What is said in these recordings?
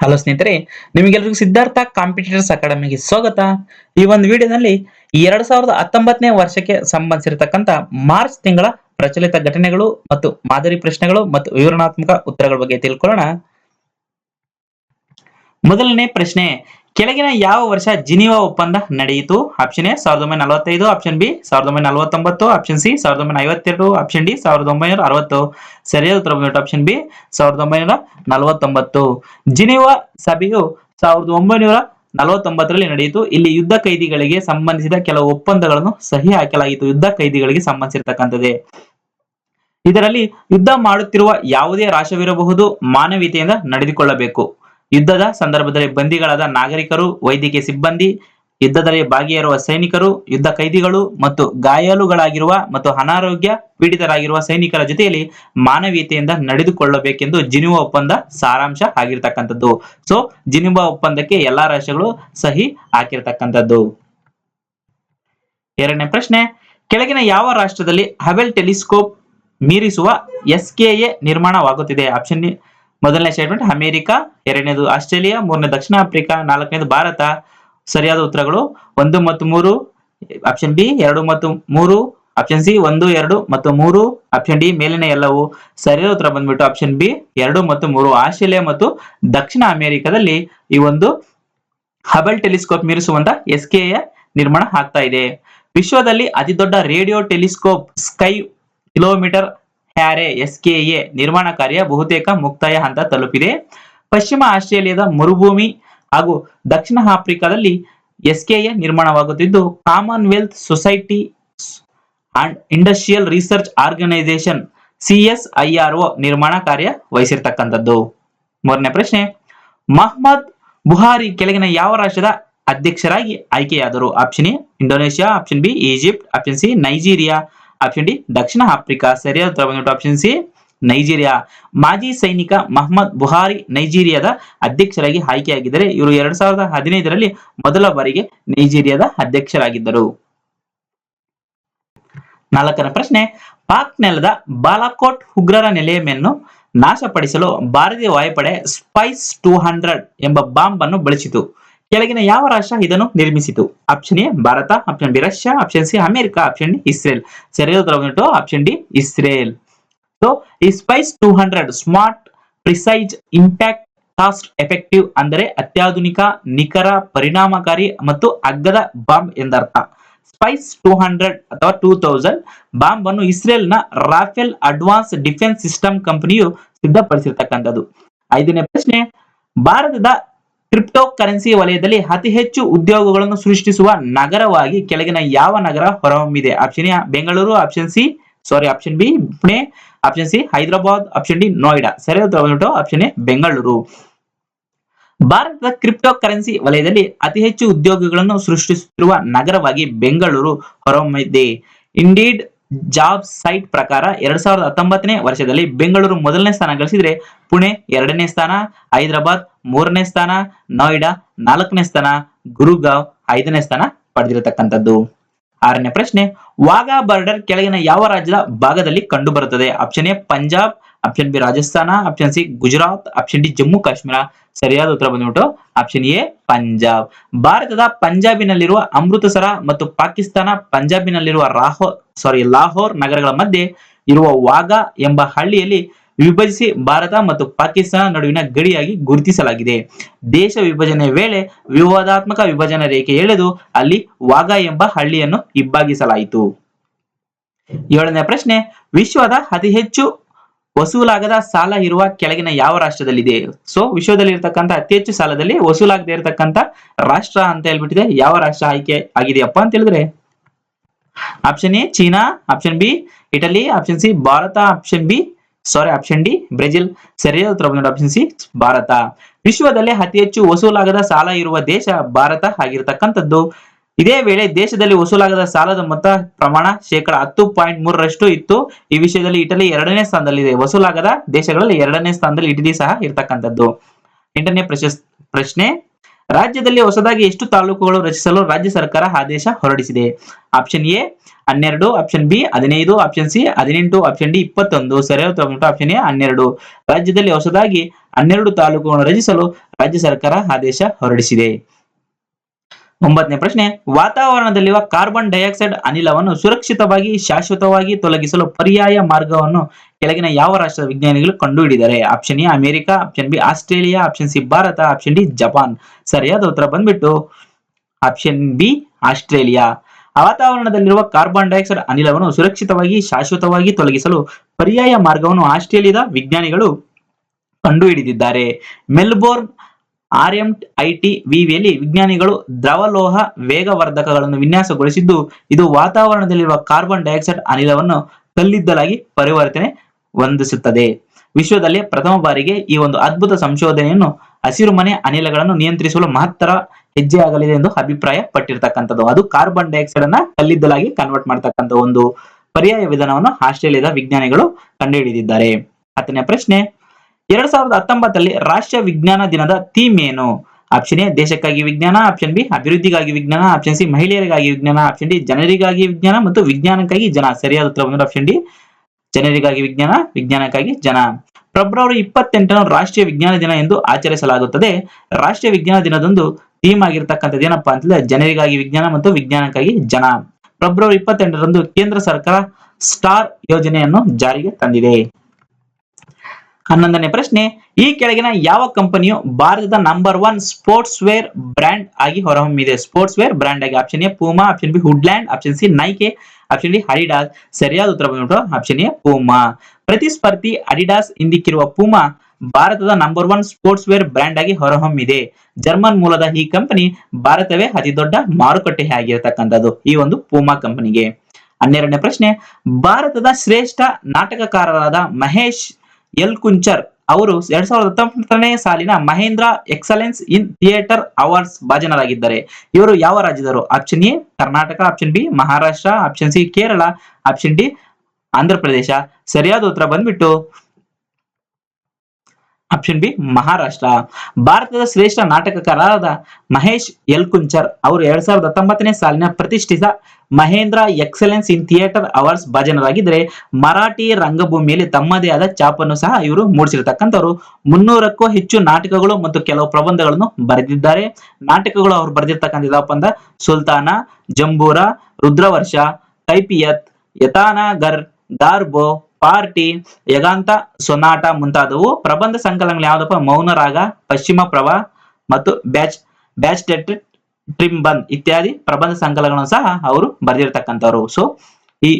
Hello ಸ್ನೇಹಿತರೆ, ನಿಮಗೆಲ್ಲರಿಗೂ Siddhartha competitors ಅಕಾಡೆಮಿಗೆ ಸ್ವಾಗತ. ಈ ಒಂದು ವಿಡಿಯೋದಲ್ಲಿ 2019ನೇ ವರ್ಷಕ್ಕೆ ಸಂಬಂಧಿಸಿರತಕ್ಕಂತ ಮಾರ್ಚ್ ತಿಂಗಳ ಪ್ರಚಲಿತ ಘಟನೆಗಳು ಮತ್ತು ಮಾದರಿ ಪ್ರಶ್ನೆಗಳು ಮತ್ತು ವಿವರಣಾತ್ಮಕ ಉತ್ತರಗಳ ಬಗ್ಗೆ ತಿಳ್ಕೊಳ್ಳೋಣ. ಮೊದಲನೇ ಪ್ರಶ್ನೆ, ಕೆಳಗಿನ ಯಾವ ವರ್ಷ ಜಿನೀವಾ ಒಪ್ಪಂದ ನಡೆಯಿತು? Option A 1945, option B 1949, option C 1952, option D 1960. ಸರಿಯಾದ ಉತ್ತರ ಬಂದ್ಬಿಟ್ಟು ಆಪ್ಷನ್ ಬಿ 1949. ಜಿನೀವಾ ಸಭೆಯು 1949ರಲ್ಲಿ ನಡೆಯಿತು. ಇಲ್ಲಿ ಯುದ್ಧ ಕೈದಿಗಳಿಗೆ ಸಂಬಂಧಿಸಿದ ಕೆಲವು ಒಪ್ಪಂದಗಳನ್ನು ಸಹಿ ಹಾಕಲಾಯಿತು. ಯುದ್ಧ ಕೈದಿಗಳಿಗೆ ಸಂಬಂಧಿಸಿರ್ತಕ್ಕಂಥದ್ದೇ. ಇದರಲ್ಲಿ ಯುದ್ಧ ಮಾಡುತ್ತಿರುವ ಯಾವುದೇ ರಾಷ್ಟ್ರವಿರಬಹುದು ಮಾನವೀಯತೆಯಿಂದ ನಡೆದುಕೊಳ್ಳಬೇಕು. ಯುದ್ಧದ ಸಂದರ್ಭದಲ್ಲಿ ಬಂದಿಗಳಾದ ನಾಗರಿಕರು, ವೈದ್ಯಕೀಯ ಸಿಬ್ಬಂದಿ, ಯುದ್ಧದಲ್ಲಿ ಭಾಗಿಯಾಗಿರುವ ಸೈನಿಕರು, ಯುದ್ಧ ಕೈದಿಗಳು ಮತ್ತು ಗಾಯಾಳುಗಳಾಗಿರುವ ಮತ್ತು ಅನಾರೋಗ್ಯ ಪೀಡಿತರಾಗಿರುವ ಸೈನಿಕರ ಜೊತೆಯಲ್ಲಿ ಮಾನವೀಯತೆಯಿಂದ ನಡೆದುಕೊಳ್ಳಬೇಕೆಂದು ಜಿನೀವಾ ಒಪ್ಪಂದ ಸಾರಾಂಶ ಆಗಿರ್ತಕ್ಕಂಥದ್ದು. ಸೊ ಜಿನೀವಾ ಒಪ್ಪಂದಕ್ಕೆ ಎಲ್ಲಾ ರಾಷ್ಟ್ರಗಳು ಸಹಿ ಹಾಕಿರ್ತಕ್ಕಂಥದ್ದು. ಎರಡನೇ ಪ್ರಶ್ನೆ, ಕೆಳಗಿನ ಯಾವ ರಾಷ್ಟ್ರದಲ್ಲಿ ಹಬಲ್ ಟೆಲಿಸ್ಕೋಪ್ ಮೀರಿಸುವ SKA ನಿರ್ಮಾಣವಾಗುತ್ತಿದೆ? ಆಪ್ಷನ್ ಮೊದಲನೇ ಸ್ಟೇಟ್ಮೆಂಟ್ ಅಮೆರಿಕ, ಎರಡನೇದು ಆಸ್ಟ್ರೇಲಿಯಾ, ಮೂರನೇ ದಕ್ಷಿಣ ಆಫ್ರಿಕಾ, ನಾಲ್ಕನೇದು ಭಾರತ. ಸರಿಯಾದ ಉತ್ತರಗಳು 1 ಮತ್ತು 3, ಆಪ್ಷನ್ ಬಿ 2 ಮತ್ತು 3, ಆಪ್ಷನ್ ಸಿ 1, 2 ಮತ್ತು 3, ಆಪ್ಷನ್ ಡಿ ಮೇಲಿನ ಎಲ್ಲವೂ. ಸರಿಯಾದ ಉತ್ತರ ಬಂದ್ಬಿಟ್ಟು ಆಪ್ಷನ್ ಬಿ 2 ಮತ್ತು 3. ಆಸ್ಟ್ರೇಲಿಯಾ ಮತ್ತು ದಕ್ಷಿಣ ಅಮೆರಿಕದಲ್ಲಿ ಈ ಒಂದು ಹಬಲ್ ಟೆಲಿಸ್ಕೋಪ್ ಮೀರಿಸುವಂತ SKA ನಿರ್ಮಾಣ ಆಗ್ತಾ ಇದೆ. ವಿಶ್ವದಲ್ಲಿ ಅತಿ ದೊಡ್ಡ radio telescope square kilometre array SKA ನಿರ್ಮಾಣ ಕಾರ್ಯ ಬಹುತೇಕ ಮುಕ್ತಾಯ ಹಂತ ತಲುಪಿದೆ. ಪಶ್ಚಿಮ ಆಸ್ಟ್ರೇಲಿಯಾದ ಮರುಭೂಮಿ ಹಾಗೂ ದಕ್ಷಿಣ ಆಫ್ರಿಕಾದಲ್ಲಿ SKA ನಿರ್ಮಾಣವಾಗುತ್ತಿದ್ದು, Commonwealth society and industrial research organisation CSIRO ನಿರ್ಮಾಣ ಕಾರ್ಯ ವಹಿಸಿರ್ತಕ್ಕಂಥದ್ದು. ಮೂರನೇ ಪ್ರಶ್ನೆ, ಮಹಮ್ಮದ್ ಬುಹಾರಿ ಕೆಳಗಿನ ಯಾವ ರಾಷ್ಟ್ರದ ಅಧ್ಯಕ್ಷರಾಗಿ ಆಯ್ಕೆಯಾದರು? Option A Indonesia, option B Egypt, option C Nigeria, option D Dakshina Africa. ಸರಿಯಾದ ಉತ್ತರ ಬಂದ್ಬಿಟ್ಟು ಆಪ್ಷನ್ ಸಿ ನೈಜೀರಿಯಾ. ಮಾಜಿ ಸೈನಿಕ ಮಹಮ್ಮದ್ ಬುಹಾರಿ ನೈಜೀರಿಯಾದ ಅಧ್ಯಕ್ಷರಾಗಿ ಆಯ್ಕೆಯಾಗಿದ್ದರೆ ಇವರು 2015ರಲ್ಲಿ ಮೊದಲ ಬಾರಿಗೆ ನೈಜೀರಿಯಾದ ಅಧ್ಯಕ್ಷರಾಗಿದ್ದರು. ನಾಲ್ಕನೇ ಪ್ರಶ್ನೆ, ಪಾಕ್ ನೆಲದ ಬಾಲಾಕೋಟ್ ಉಗ್ರರ ನೆಲೆಯನ್ನು ನಾಶಪಡಿಸಲು ಭಾರತೀಯ ವಾಯುಪಡೆ ಸ್ಪೈಸ್ 200 ಎಂಬ ಬಾಂಬ್ ಅನ್ನು ಬಳಸಿತು. ಕೆಳಗಿನ ಯಾವ ರಾಷ್ಟ್ರ ಇದನ್ನು ನಿರ್ಮಿಸಿತು? Option A Bharat, option B Russia, option C America, option D Israel. ಸರಿಯಾದ ಉತ್ತರ ಬಂದ್ಬಿಟ್ಟು ಆಪ್ಷನ್ ಡಿ ಇಸ್ರೇಲ್. ಸೊ ಈ spice 200 smart precise impact cost effective ಅಂದರೆ ಅತ್ಯಾಧುನಿಕ, ನಿಖರ, ಪರಿಣಾಮಕಾರಿ ಮತ್ತು ಅಗ್ಗದ ಬಾಂಬ್ ಎಂದರ್ಥ. ಸ್ಪೈಸ್ 200 ಅಥವಾ 2000 ಬಾಂಬ್ ಅನ್ನು ಇಸ್ರೇಲ್ನ ರಾಫೆಲ್ ಅಡ್ವಾನ್ಸ್ ಡಿಫೆನ್ಸ್ ಸಿಸ್ಟಮ್ ಕಂಪನಿಯು ಸಿದ್ಧಪಡಿಸಿರ್ತಕ್ಕಂಥದ್ದು. ಐದನೇ ಪ್ರಶ್ನೆ, ಭಾರತದ ಕ್ರಿಪ್ಟೋ ಕರೆನ್ಸಿ ವಲಯದಲ್ಲಿ ಅತಿ ಹೆಚ್ಚು ಉದ್ಯೋಗಗಳನ್ನು ಸೃಷ್ಟಿಸುವ ನಗರವಾಗಿ ಕೆಳಗಿನ ಯಾವ ನಗರ ಹೊರಹೊಮ್ಮಿದೆ? Option A Bengaluru, option B Pune, option C Hyderabad, option D Noida. ಸರಿಯಾದ ಉತ್ತರ ಬಂದ್ಬಿಟ್ಟು ಆಪ್ಷನ್ ಎ ಬೆಂಗಳೂರು. ಭಾರತದ ಕ್ರಿಪ್ಟೋ ಕರೆನ್ಸಿ ವಲಯದಲ್ಲಿ ಅತಿ ಹೆಚ್ಚು ಉದ್ಯೋಗಗಳನ್ನು ಸೃಷ್ಟಿಸುತ್ತಿರುವ ನಗರವಾಗಿ ಬೆಂಗಳೂರು ಹೊರಹೊಮ್ಮಿದೆ. ಇಂಡೀಡ್ ಜಾಬ್ ಸೈಟ್ ಪ್ರಕಾರ 2019ನೇ ವರ್ಷದಲ್ಲಿ ಬೆಂಗಳೂರು ಮೊದಲನೇ ಸ್ಥಾನ ಗಳಿಸಿದ್ರೆ, ಪುಣೆ 2ನೇ ಸ್ಥಾನ, ಹೈದರಾಬಾದ್ 3ನೇ ಸ್ಥಾನ, ನೋಯ್ಡಾ 4ನೇ ಸ್ಥಾನ, ಗುರುಗಾಂವ್ 5ನೇ ಸ್ಥಾನ ಪಡೆದಿರತಕ್ಕಂಥದ್ದು. ಆರನೇ ಪ್ರಶ್ನೆ, ವಾಘಾ ಬಾರ್ಡರ್ ಕೆಳಗಿನ ಯಾವ ರಾಜ್ಯದ ಭಾಗದಲ್ಲಿ ಕಂಡು ಬರುತ್ತದೆ? Option A Punjab, option B Rajasthan, option C Gujarat, option D Jammu Kashmir. ಸರಿಯಾದ ಉತ್ತರ ಬಂದ್ಬಿಟ್ಟು ಆಪ್ಷನ್ ಎ ಪಂಜಾಬ್. ಭಾರತದ ಪಂಜಾಬಿನಲ್ಲಿರುವ ಅಮೃತಸರ ಮತ್ತು ಪಾಕಿಸ್ತಾನ ಪಂಜಾಬಿನಲ್ಲಿರುವ ಲಾಹೋರ್ ನಗರಗಳ ಮಧ್ಯೆ ಇರುವ ವಾಘಾ ಎಂಬ ಹಳ್ಳಿಯಲ್ಲಿ ವಿಭಜಿಸಿ ಭಾರತ ಮತ್ತು ಪಾಕಿಸ್ತಾನ ನಡುವಿನ ಗಡಿಯಾಗಿ ಗುರುತಿಸಲಾಗಿದೆ. ದೇಶ ವಿಭಜನೆಯ ವೇಳೆ ವಿವಾದಾತ್ಮಕ ವಿಭಜನಾ ರೇಖೆ ಎಳೆದು ಅಲ್ಲಿ ವಾಘಾ ಎಂಬ ಹಳ್ಳಿಯನ್ನು ಇಬ್ಬಾಗಿಸಲಾಯಿತು. ಏಳನೇ ಪ್ರಶ್ನೆ, ವಿಶ್ವದ ಅತಿ ಹೆಚ್ಚು ವಸೂಲಾಗದ ಸಾಲ ಇರುವ ಕೆಳಗಿನ ಯಾವ ರಾಷ್ಟ್ರದಲ್ಲಿದೆ? ಸೊ ವಿಶ್ವದಲ್ಲಿ ಇರತಕ್ಕಂತ ಅತಿ ಹೆಚ್ಚು ಸಾಲದಲ್ಲಿ ವಸೂಲಾಗದೆ ಇರತಕ್ಕಂತ ರಾಷ್ಟ್ರ ಅಂತ ಹೇಳ್ಬಿಟ್ಟಿದೆ. ಯಾವ ರಾಷ್ಟ್ರ ಆಯ್ಕೆ ಆಗಿದೆಯಪ್ಪ ಅಂತ ಹೇಳಿದ್ರೆ, option A China, option B Italy, option C Bharat, option D Brazil. ಸರಿಯಾದ ಉತ್ತರ ಬಂದ್ಬಿಟ್ಟು ಆಪ್ಷನ್ ಸಿ ಭಾರತ. ವಿಶ್ವದಲ್ಲೇ ಅತಿ ಹೆಚ್ಚು ವಸೂಲಾಗದ ಸಾಲ ಇರುವ ದೇಶ ಭಾರತ ಆಗಿರತಕ್ಕಂಥದ್ದು. ಇದೇ ವೇಳೆ ದೇಶದಲ್ಲಿ ವಸೂಲಾಗದ ಸಾಲದ ಮೊತ್ತ ಪ್ರಮಾಣ 10.3% ಇತ್ತು. ಈ ವಿಷಯದಲ್ಲಿ ಇಟಲಿ 2ನೇ ಸ್ಥಾನದಲ್ಲಿದೆ. ವಸೂಲಾಗದ ದೇಶಗಳಲ್ಲಿ 2ನೇ ಸ್ಥಾನದಲ್ಲಿ ಇಟಲಿ ಸಹ ಇರತಕ್ಕಂಥದ್ದು. ಎಂಟನೇ ಪ್ರಶ್ನೆ, ರಾಜ್ಯದಲ್ಲಿ ಹೊಸದಾಗಿ ಎಷ್ಟು ತಾಲೂಕುಗಳು ರಚಿಸಲು ರಾಜ್ಯ ಸರ್ಕಾರ ಆದೇಶ ಹೊರಡಿಸಿದೆ? Option A 12, option B 15, option C 18, option D 21. ಸರಿಯಾದ ಉತ್ತರ ಆಪ್ಷನ್ ಎ 12. ರಾಜ್ಯದಲ್ಲಿ ಹೊಸದಾಗಿ 12 ತಾಲೂಕುಗಳನ್ನು ರಚಿಸಲು ರಾಜ್ಯ ಸರ್ಕಾರ ಆದೇಶ ಹೊರಡಿಸಿದೆ. 9ನೇ ಪ್ರಶ್ನೆ, ವಾತಾವರಣದಲ್ಲಿರುವ ಕಾರ್ಬನ್ ಡೈಆಕ್ಸೈಡ್ ಅನಿಲವನ್ನು ಸುರಕ್ಷಿತವಾಗಿ ಶಾಶ್ವತವಾಗಿ ತೊಲಗಿಸಲು ಪರ್ಯಾಯ ಮಾರ್ಗವನ್ನು ಕೆಳಗಿನ ಯಾವ ರಾಷ್ಟ್ರದ ವಿಜ್ಞಾನಿಗಳು ಕಂಡುಹಿಡಿದರೆ? Option A America, option B Australia, option C Bharat, option D Japan. ಸರಿಯಾದ ಉತ್ತರ ಬಂದ್ಬಿಟ್ಟು ಆಪ್ಷನ್ ಬಿ ಆಸ್ಟ್ರೇಲಿಯಾ. ವಾತಾವರಣದಲ್ಲಿರುವ ಕಾರ್ಬನ್ ಡೈಆಕ್ಸೈಡ್ ಅನಿಲವನ್ನು ಸುರಕ್ಷಿತವಾಗಿ ಶಾಶ್ವತವಾಗಿ ತೊಲಗಿಸಲು ಪರ್ಯಾಯ ಮಾರ್ಗವನ್ನು ಆಸ್ಟ್ರೇಲಿಯಾದ ವಿಜ್ಞಾನಿಗಳು ಕಂಡುಹಿಡಿದಿದ್ದಾರೆ. ಮೆಲ್ಬೋರ್ನ್ RMIT ವಿವಿಯಲ್ಲಿ ವಿಜ್ಞಾನಿಗಳು ದ್ರವಲೋಹ ವೇಗವರ್ಧಕಗಳನ್ನು ವಿನ್ಯಾಸಗೊಳಿಸಿದ್ದು, ಇದು ವಾತಾವರಣದಲ್ಲಿರುವ ಕಾರ್ಬನ್ ಡೈಆಕ್ಸೈಡ್ ಅನಿಲವನ್ನು ಕಲ್ಲಿದ್ದಲಾಗಿ ಪರಿವರ್ತನೆ ಹೊಂದಿಸುತ್ತದೆ. ವಿಶ್ವದಲ್ಲೇ ಪ್ರಥಮ ಬಾರಿಗೆ ಈ ಒಂದು ಅದ್ಭುತ ಸಂಶೋಧನೆಯನ್ನು ಹಸಿರುಮನೆ ಅನಿಲಗಳನ್ನು ನಿಯಂತ್ರಿಸಲು ಮಹತ್ತರ ಹೆಜ್ಜೆಯಾಗಲಿದೆ ಎಂದು ಅಭಿಪ್ರಾಯ ಪಟ್ಟಿರ್ತಕ್ಕಂಥದ್ದು. ಅದು ಕಾರ್ಬನ್ ಡೈಆಕ್ಸೈಡ್ ಅನ್ನ ಕಲ್ಲಿದ್ದಲಾಗಿ ಕನ್ವರ್ಟ್ ಮಾಡತಕ್ಕಂಥ ಒಂದು ಪರ್ಯಾಯ ವಿಧಾನವನ್ನು ಆಸ್ಟ್ರೇಲಿಯಾದ ವಿಜ್ಞಾನಿಗಳು ಕಂಡುಹಿಡಿದಿದ್ದಾರೆ. 10ನೇ ಪ್ರಶ್ನೆ, 2019 ರಾಷ್ಟ್ರೀಯ ವಿಜ್ಞಾನ ದಿನದ ಥೀಮ್ ಏನು? ಆಪ್ಷನ್ ಎ ದೇಶಕ್ಕಾಗಿ ವಿಜ್ಞಾನ, ಆಪ್ಷನ್ ಬಿ ಅಭಿವೃದ್ಧಿಗಾಗಿ ವಿಜ್ಞಾನ, ಆಪ್ಷನ್ ಸಿ ಮಹಿಳೆಯರಿಗಾಗಿ ವಿಜ್ಞಾನ, ಆಪ್ಷನ್ ಡಿ ಜನರಿಗಾಗಿ ವಿಜ್ಞಾನ ಮತ್ತು ವಿಜ್ಞಾನಕ್ಕಾಗಿ ಜನ. ಸರಿಯಾದ ಉತ್ತರ ಬಂದ್ರೆ ಆಪ್ಷನ್ ಡಿ ಜನರಿಗಾಗಿ ವಿಜ್ಞಾನ, ವಿಜ್ಞಾನಕ್ಕಾಗಿ ಜನ. ಫೆಬ್ರವರಿ 28 ರಾಷ್ಟ್ರೀಯ ವಿಜ್ಞಾನ ದಿನ ಎಂದು ಆಚರಿಸಲಾಗುತ್ತದೆ. ರಾಷ್ಟ್ರೀಯ ವಿಜ್ಞಾನ ದಿನದಂದು ಥೀಮ್ ಆಗಿರ್ತಕ್ಕಂಥದ್ದು ಏನಪ್ಪಾ ಅಂತಂದ್ರೆ ಜನರಿಗಾಗಿ ವಿಜ್ಞಾನ ಮತ್ತು ವಿಜ್ಞಾನಕ್ಕಾಗಿ ಜನ. ಫೆಬ್ರವರಿ 28ರಂದು ಕೇಂದ್ರ ಸರ್ಕಾರ ಸ್ಟಾರ್ ಯೋಜನೆಯನ್ನು ಜಾರಿಗೆ ತಂದಿದೆ. 11ನೇ ಪ್ರಶ್ನೆ, ಈ ಕೆಳಗಿನ ಯಾವ ಕಂಪನಿಯು ಭಾರತದ ನಂಬರ್ 1 ಸ್ಪೋರ್ಟ್ಸ್ ವೇರ್ ಬ್ರ್ಯಾಂಡ್ ಆಗಿ ಹೊರಹೊಮ್ಮಿದೆ? ಸ್ಪೋರ್ಟ್ಸ್ ವೇರ್ ಬ್ರ್ಯಾಂಡ್ ಆಗಿ. Option A Puma, option B Woodland, option C Nike, option D Adidas. ಸರಿಯಾದ ಉತ್ತರ ಬಂದ್ಬಿಟ್ಟು ಆಪ್ಷನ್ ಎ ಪೂಮಾ. ಪ್ರತಿಸ್ಪರ್ಧಿ ಅಡಿಡಾಸ್ ಹಿಂದಿಕ್ಕಿರುವ ಪೂಮಾ ಭಾರತದ ನಂಬರ್ 1 ಸ್ಪೋರ್ಟ್ಸ್ ವೇರ್ ಬ್ರ್ಯಾಂಡ್ ಆಗಿ ಹೊರಹೊಮ್ಮಿದೆ. ಜರ್ಮನ್ ಮೂಲದ ಈ ಕಂಪನಿ ಭಾರತವೇ ಅತಿ ದೊಡ್ಡ ಮಾರುಕಟ್ಟೆ ಆಗಿರತಕ್ಕಂಥದ್ದು ಈ ಒಂದು ಪೂಮಾ ಕಂಪನಿಗೆ. 12ನೇ ಪ್ರಶ್ನೆ, ಭಾರತದ ಶ್ರೇಷ್ಠ ನಾಟಕಕಾರರಾದ ಮಹೇಶ್ ಎಲ್ ಕುಂಚರ್ ಅವರು 2019ನೇ ಸಾಲಿನ Mahindra excellence in theatre awards ಭಾಜನರಾಗಿದ್ದಾರೆ. ಇವರು ಯಾವ ರಾಜ್ಯದವರು? Option A Karnataka, option B Maharashtra, option C Kerala, option D Andhra Pradesh. ಸರಿಯಾದ ಉತ್ತರ ಬಂದ್ಬಿಟ್ಟು ಆಪ್ಷನ್ ಬಿ ಮಹಾರಾಷ್ಟ್ರ. ಭಾರತದ ಶ್ರೇಷ್ಠ ನಾಟಕಕಾರರಾದ ಮಹೇಶ್ ಎಲ್ ಕುಂಚರ್ ಅವರು 2019ನೇ ಸಾಲಿನ ಪ್ರತಿಷ್ಠಿತ Mahindra excellence in theatre awards ಭಾಜನರಾಗಿದ್ದರೆ ಮರಾಠಿ ರಂಗಭೂಮಿಯಲ್ಲಿ ತಮ್ಮದೇ ಆದ ಛಾಪನ್ನು ಸಹ ಇವರು ಮೂಡಿಸಿರ್ತಕ್ಕಂಥವ್ರು. 300ಕ್ಕೂ ಹೆಚ್ಚು ನಾಟಕಗಳು ಮತ್ತು ಕೆಲವು ಪ್ರಬಂಧಗಳನ್ನು ಬರೆದಿದ್ದಾರೆ. ನಾಟಕಗಳು ಅವರು ಬರೆದಿರ್ತಕ್ಕಂಥ ಸುಲ್ತಾನ, ಜಂಬೂರ, ರುದ್ರವರ್ಷ, ಕೈಫಿಯತ್, ಯತಾನಗರ್, ಗಾರ್ಬೋ, ಪಾರ್ಟಿ, ಯಗಾಂತ ಸೊನಾಟ ಮುಂತಾದವು. ಪ್ರಬಂಧ ಸಂಕಲನಗಳು ಯಾವ್ದಪ್ಪ? ಮೌನರಾಗ, ಪಶ್ಚಿಮ ಪ್ರಭ ಮತ್ತು ಬ್ಯಾಚ್ ಟ್ರಿಂಬನ್ ಇತ್ಯಾದಿ ಪ್ರಬಂಧ ಸಂಕಲನಗಳನ್ನು ಸಹ ಅವರು ಬರೆದಿರ್ತಕ್ಕಂಥವ್ರು. ಸೊ ಈ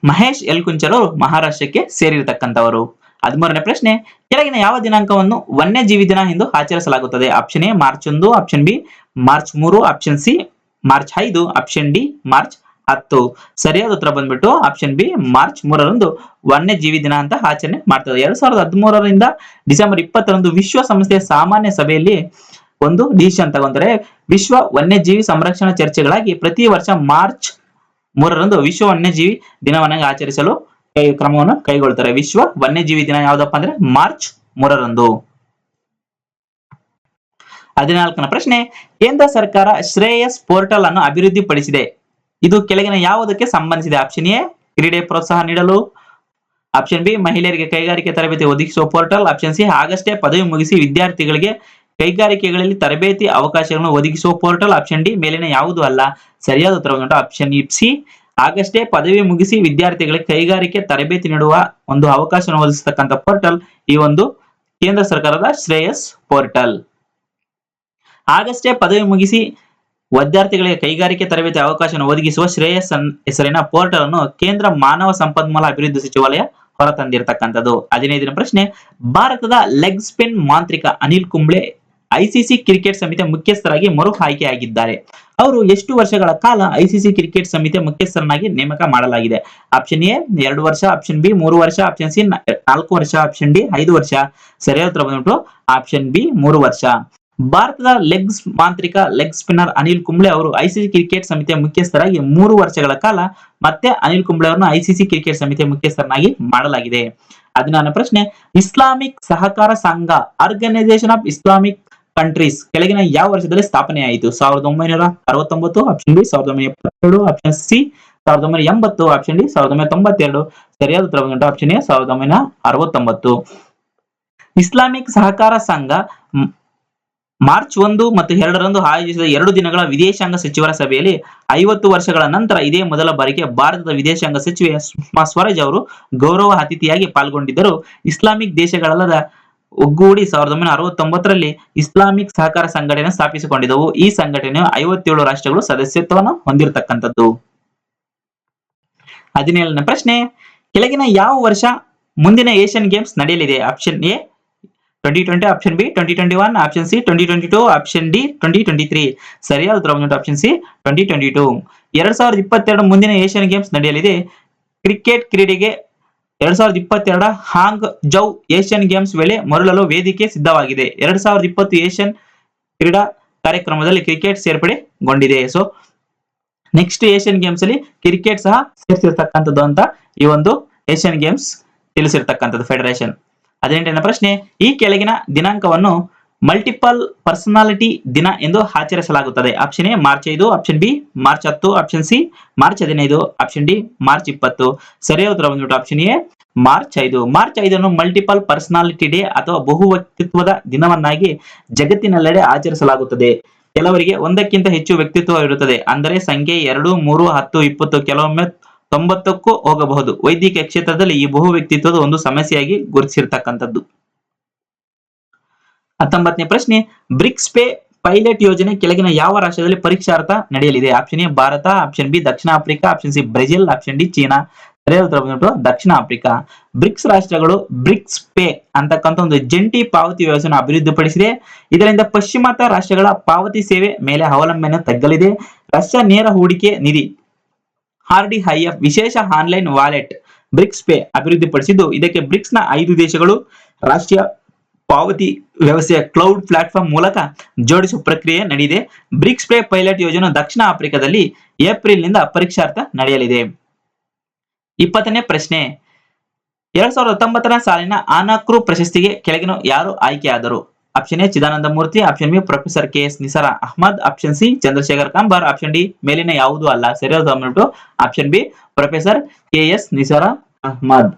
ಮಹೇಶ್ ಎಲ್ ಕುಂಚರ್ ಅವರು ಮಹಾರಾಷ್ಟ್ರಕ್ಕೆ ಸೇರಿರ್ತಕ್ಕಂಥವರು. 13ನೇ ಪ್ರಶ್ನೆ, ಕೆಳಗಿನ ಯಾವ ದಿನಾಂಕವನ್ನು ವನ್ಯಜೀವಿ ದಿನ ಎಂದು ಆಚರಿಸಲಾಗುತ್ತದೆ? Option A March 1, option B March 3, option C March 5, option D March 10. ಸರಿಯಾದ ಉತ್ತರ ಬಂದ್ಬಿಟ್ಟು ಆಪ್ಷನ್ ಬಿ ಮಾರ್ಚ್ 3ರಂದು ವನ್ಯಜೀವಿ ದಿನ ಅಂತ ಆಚರಣೆ ಮಾಡ್ತಾರೆ. 2013ರಿಂದ ಡಿಸೆಂಬರ್ 20ರಂದು ವಿಶ್ವಸಂಸ್ಥೆಯ ಸಾಮಾನ್ಯ ಸಭೆಯಲ್ಲಿ ಒಂದು ಡಿಸಿಷನ್ ತಗೊಂತಾರೆ. ವಿಶ್ವ ವನ್ಯಜೀವಿ ಸಂರಕ್ಷಣಾ ಚರ್ಚೆಗಳಾಗಿ ಪ್ರತಿ ವರ್ಷ ಮಾರ್ಚ್ 3ರಂದು ವಿಶ್ವ ವನ್ಯಜೀವಿ ದಿನವನ್ನಾಗಿ ಆಚರಿಸಲು ಕ್ರಮವನ್ನು ಕೈಗೊಳ್ತಾರೆ. ವಿಶ್ವ ವನ್ಯಜೀವಿ ದಿನ ಯಾವ್ದಪ್ಪ ಅಂದ್ರೆ ಮಾರ್ಚ್ 3ರಂದು. 14ನೇ ಪ್ರಶ್ನೆ, ಕೇಂದ್ರ ಸರ್ಕಾರ ಶ್ರೇಯಸ್ ಪೋರ್ಟಲ್ ಅನ್ನು ಅಭಿವೃದ್ಧಿಪಡಿಸಿದೆ. ಇದು ಕೆಳಗಿನ ಯಾವುದಕ್ಕೆ ಸಂಬಂಧಿಸಿದೆ? ಆಪ್ಷನ್ ಎ ಕ್ರೀಡೆ ಪ್ರೋತ್ಸಾಹ ನೀಡಲು, ಆಪ್ಷನ್ ಬಿ ಮಹಿಳೆಯರಿಗೆ ಕೈಗಾರಿಕೆ ತರಬೇತಿ ಒದಗಿಸುವ ಪೋರ್ಟಲ್, ಆಪ್ಷನ್ ಸಿ ಆಗಷ್ಟೇ ಪದವಿ ಮುಗಿಸಿ ವಿದ್ಯಾರ್ಥಿಗಳಿಗೆ ಕೈಗಾರಿಕೆಗಳಲ್ಲಿ ತರಬೇತಿ ಅವಕಾಶಗಳನ್ನು ಒದಗಿಸುವ ಪೋರ್ಟಲ್, ಆಪ್ಷನ್ ಡಿ ಮೇಲಿನ ಯಾವುದು ಅಲ್ಲ. ಸರಿಯಾದ ಉತ್ತರ ಆಪ್ಷನ್ ಸಿ ಆಗಷ್ಟೇ ಪದವಿ ಮುಗಿಸಿ ವಿದ್ಯಾರ್ಥಿಗಳಿಗೆ ಕೈಗಾರಿಕೆ ತರಬೇತಿ ನೀಡುವ ಒಂದು ಅವಕಾಶವನ್ನು ಒದಗಿಸತಕ್ಕಂಥ ಪೋರ್ಟಲ್ ಈ ಒಂದು ಕೇಂದ್ರ ಸರ್ಕಾರದ ಶ್ರೇಯಸ್ ಪೋರ್ಟಲ್. ಆಗಷ್ಟೇ ಪದವಿ ಮುಗಿಸಿ ವಿದ್ಯಾರ್ಥಿಗಳಿಗೆ ಕೈಗಾರಿಕೆ ತರಬೇತಿ ಅವಕಾಶವನ್ನು ಒದಗಿಸುವ ಶ್ರೇಯಸ್ ಹೆಸರಿನ ಪೋರ್ಟಲ್ ಅನ್ನು ಕೇಂದ್ರ ಮಾನವ ಸಂಪನ್ಮೂಲ ಅಭಿವೃದ್ಧಿ ಸಚಿವಾಲಯ ಹೊರತಂದಿರತಕ್ಕಂಥದ್ದು. 15ನೇ ಪ್ರಶ್ನೆ, ಭಾರತದ ಲೆಗ್ ಸ್ಪಿನ್ ಮಾಂತ್ರಿಕ ಅನಿಲ್ ಕುಂಬ್ಳೆ ಐಸಿಸಿ ಕ್ರಿಕೆಟ್ ಸಮಿತಿಯ ಮುಖ್ಯಸ್ಥರಾಗಿ ಮರು ಆಯ್ಕೆಯಾಗಿದ್ದಾರೆ. ಅವರು ಎಷ್ಟು ವರ್ಷಗಳ ಕಾಲ ಐಸಿಸಿ ಕ್ರಿಕೆಟ್ ಸಮಿತಿಯ ಮುಖ್ಯಸ್ಥರನ್ನಾಗಿ ನೇಮಕ ಮಾಡಲಾಗಿದೆ? ಆಪ್ಷನ್ ಎ 2 ವರ್ಷ, ಆಪ್ಷನ್ ಬಿ 3 ವರ್ಷ, ಆಪ್ಷನ್ ಸಿ 4 ವರ್ಷ, ಆಪ್ಷನ್ ಡಿ 5 ವರ್ಷ. ಸರಿಯಾದ ಉತ್ತರ ಬಂದ್ಬಿಟ್ಟು ಆಪ್ಷನ್ ಬಿ 3 ವರ್ಷ. ಭಾರತದ ಮಾಂತ್ರಿಕ ಲೆಗ್ ಸ್ಪಿನ್ನರ್ ಅನಿಲ್ ಕುಂಬ್ಳೆ ಅವರು ಐಸಿಸಿ ಕ್ರಿಕೆಟ್ ಸಮಿತಿಯ ಮುಖ್ಯಸ್ಥರಾಗಿ 3 ವರ್ಷಗಳ ಕಾಲ ಮತ್ತೆ ಅನಿಲ್ ಕುಂಬ್ಳೆ ಅವರನ್ನು ಐಸಿಸಿ ಕ್ರಿಕೆಟ್ ಸಮಿತಿಯ ಮುಖ್ಯಸ್ಥರನ್ನಾಗಿ ಮಾಡಲಾಗಿದೆ. 14ನೇ ಪ್ರಶ್ನೆ, ಇಸ್ಲಾಮಿಕ್ ಸಹಕಾರ ಸಂಘ ಆರ್ಗನೈಸೇಷನ್ ಆಫ್ ಇಸ್ಲಾಮಿಕ್ ಕಂಟ್ರೀಸ್ ಕೆಳಗಿನ ಯಾವ ವರ್ಷದಲ್ಲಿ ಸ್ಥಾಪನೆಯಾಯಿತು? 1969, option B 1972, option C 1980, option D 1992. ಸರಿಯಾದ ಉತ್ತರ ಬಂದ್ಬಿಟ್ಟು ಆಪ್ಷನ್ ಎ 1969. ಇಸ್ಲಾಮಿಕ್ ಸಹಕಾರ ಸಂಘ ಮಾರ್ಚ್ 1 ಮತ್ತು 2ರಂದು ಆಯೋಜಿಸಿದ 2 ದಿನಗಳ ವಿದೇಶಾಂಗ ಸಚಿವರ ಸಭೆಯಲ್ಲಿ 50 ವರ್ಷಗಳ ನಂತರ ಇದೇ ಮೊದಲ ಬಾರಿಗೆ ಭಾರತದ ವಿದೇಶಾಂಗ ಸಚಿವೆ ಸುಷ್ಮಾ ಸ್ವರಾಜ್ ಅವರು ಗೌರವ ಅತಿಥಿಯಾಗಿ ಪಾಲ್ಗೊಂಡಿದ್ದರು. ಇಸ್ಲಾಮಿಕ್ ದೇಶಗಳಲ್ಲದ ಒಗ್ಗೂಡಿ 1969ರಲ್ಲಿ ಇಸ್ಲಾಮಿಕ್ ಸಹಕಾರ ಸಂಘಟನೆ ಸ್ಥಾಪಿಸಿಕೊಂಡಿದ್ದವು. ಈ ಸಂಘಟನೆಯು 57 ರಾಷ್ಟ್ರಗಳು ಸದಸ್ಯತ್ವವನ್ನು ಹೊಂದಿರತಕ್ಕಂಥದ್ದು. 17ನೇ ಪ್ರಶ್ನೆ, ಕೆಳಗಿನ ಯಾವ ವರ್ಷ ಮುಂದಿನ ಏಷ್ಯನ್ ಗೇಮ್ಸ್ ನಡೆಯಲಿದೆ? Option A 2020, option B 2021, option C 2022, option D 2023. ಸರಿಯಾದ ಉತ್ತರ ಬಂದ್ಬಿಟ್ಟು ಆಪ್ಷನ್ ಸಿ 2022. 2022 ಮುಂದಿನ ಏಷ್ಯನ್ ಗೇಮ್ಸ್ ನಡೆಯಲಿದೆ. ಕ್ರಿಕೆಟ್ ಕ್ರೀಡೆಗೆ 2022 ಹಾಂಗ್ ಜೌ ಏಷ್ಯನ್ ಗೇಮ್ಸ್ ವೇಳೆ ಮರಳಲು ವೇದಿಕೆ ಸಿದ್ಧವಾಗಿದೆ. 2020 ಏಷ್ಯನ್ ಕ್ರೀಡಾ ಕಾರ್ಯಕ್ರಮದಲ್ಲಿ ಕ್ರಿಕೆಟ್ ಸೇರ್ಪಡೆಗೊಂಡಿದೆ. ಸೊ ನೆಕ್ಸ್ಟ್ ಏಷ್ಯನ್ ಗೇಮ್ಸ್ ಅಲ್ಲಿ ಕ್ರಿಕೆಟ್ ಸಹ ಸೇರಿಸಿರ್ತಕ್ಕಂಥದ್ದು ಅಂತ ಈ ಒಂದು ಏಷ್ಯನ್ ಗೇಮ್ಸ್ ತಿಳಿಸಿರ್ತಕ್ಕಂಥದ್ದು ಫೆಡರೇಷನ್. 18ನೇ ಪ್ರಶ್ನೆ, ಈ ಕೆಳಗಿನ ದಿನಾಂಕವನ್ನು ಮಲ್ಟಿಪಲ್ ಪರ್ಸನಾಲಿಟಿ ದಿನ ಎಂದು ಆಚರಿಸಲಾಗುತ್ತದೆ. Option A March 5, option B March 10, option C March 15, option D March 20. ಸರಿಯಾದ ಉತ್ತರ ಬಂದ್ಬಿಟ್ಟು option A March 5. March 5 multiple personality day ಅಥವಾ ಬಹು ವ್ಯಕ್ತಿತ್ವದ ದಿನವನ್ನಾಗಿ ಜಗತ್ತಿನೆಲ್ಲೆಡೆ ಆಚರಿಸಲಾಗುತ್ತದೆ. ಕೆಲವರಿಗೆ ಒಂದಕ್ಕಿಂತ ಹೆಚ್ಚು ವ್ಯಕ್ತಿತ್ವ ಇರುತ್ತದೆ. ಅಂದರೆ ಸಂಖ್ಯೆ 2, 3, 10, 20, ಕೆಲವೊಮ್ಮೆ 90ಕ್ಕೂ ಹೋಗಬಹುದು. ವೈದ್ಯಕೀಯ ಕ್ಷೇತ್ರದಲ್ಲಿ ಈ ಬಹು ವ್ಯಕ್ತಿತ್ವದ ಒಂದು ಸಮಸ್ಯೆಯಾಗಿ ಗುರುತಿಸಿರ್ತಕ್ಕಂಥದ್ದು. 19ನೇ ಪ್ರಶ್ನೆ, ಬ್ರಿಕ್ಸ್ ಪೇ ಪೈಲಟ್ ಯೋಜನೆ ಕೆಳಗಿನ ಯಾವ ರಾಷ್ಟ್ರದಲ್ಲಿ ಪರೀಕ್ಷಾರ್ಥ ನಡೆಯಲಿದೆ? Option A Bharat, option B ದಕ್ಷಿಣ Africa, option C Brazil, option D China. ಸರಿಯಾದ ಉತ್ತರ ಬಂದ್ಬಿಟ್ಟು ದಕ್ಷಿಣ ಆಫ್ರಿಕಾ. ಬ್ರಿಕ್ಸ್ ರಾಷ್ಟ್ರಗಳು ಬ್ರಿಕ್ಸ್ ಪೇ ಅಂತಕ್ಕಂಥ ಒಂದು ಜಂಟಿ ಪಾವತಿ ವ್ಯವಸ್ಥೆಯನ್ನು ಅಭಿವೃದ್ಧಿಪಡಿಸಿದೆ. ಇದರಿಂದ ಪಶ್ಚಿಮಾತ್ಯ ರಾಷ್ಟ್ರಗಳ ಪಾವತಿ ಸೇವೆ ಮೇಲೆ ಅವಲಂಬನೆ ತಗ್ಗಲಿದೆ. ರಷ್ಯಾ ನೇರ ಹೂಡಿಕೆ ನಿಧಿ RDIF ವಿಶೇಷ ಆನ್ಲೈನ್ ವಾಲೆಟ್ ಬ್ರಿಕ್ಸ್ ಪೇ ಅಭಿವೃದ್ಧಿಪಡಿಸಿದ್ದು, ಇದಕ್ಕೆ ಬ್ರಿಕ್ಸ್ ನ 5 ದೇಶಗಳು ರಾಷ್ಟ್ರೀಯ ಪಾವತಿ ವ್ಯವಸ್ಥೆಯ ಕ್ಲೌಡ್ ಪ್ಲಾಟ್ಫಾರ್ಮ್ ಮೂಲಕ ಜೋಡಿಸುವ ಪ್ರಕ್ರಿಯೆ ನಡೆದಿದೆ. ಬ್ರಿಕ್ಸ್ ಪೇ ಪೈಲಟ್ ಯೋಜನೆ ದಕ್ಷಿಣ ಆಫ್ರಿಕಾದಲ್ಲಿ ಏಪ್ರಿಲ್ ನಿಂದ ಪರೀಕ್ಷಾರ್ಥ ನಡೆಯಲಿದೆ. 20ನೇ ಪ್ರಶ್ನೆ, 2019ನೇ ಸಾಲಿನ ಅನಾಕ್ರು ಪ್ರಶಸ್ತಿಗೆ ಕೆಳಗಿನ ಯಾರು ಆಯ್ಕೆಯಾದರು? Option A Chidananda Murthy, option B professor KS Nisar Ahmed, option C Chandrashekhar Kambar, option D ಮೇಲಿನ ಯಾವುದೂ ಅಲ್ಲ. ಸರಿಯಾದ ಉತ್ತರ option B professor KS Nisar Ahmed.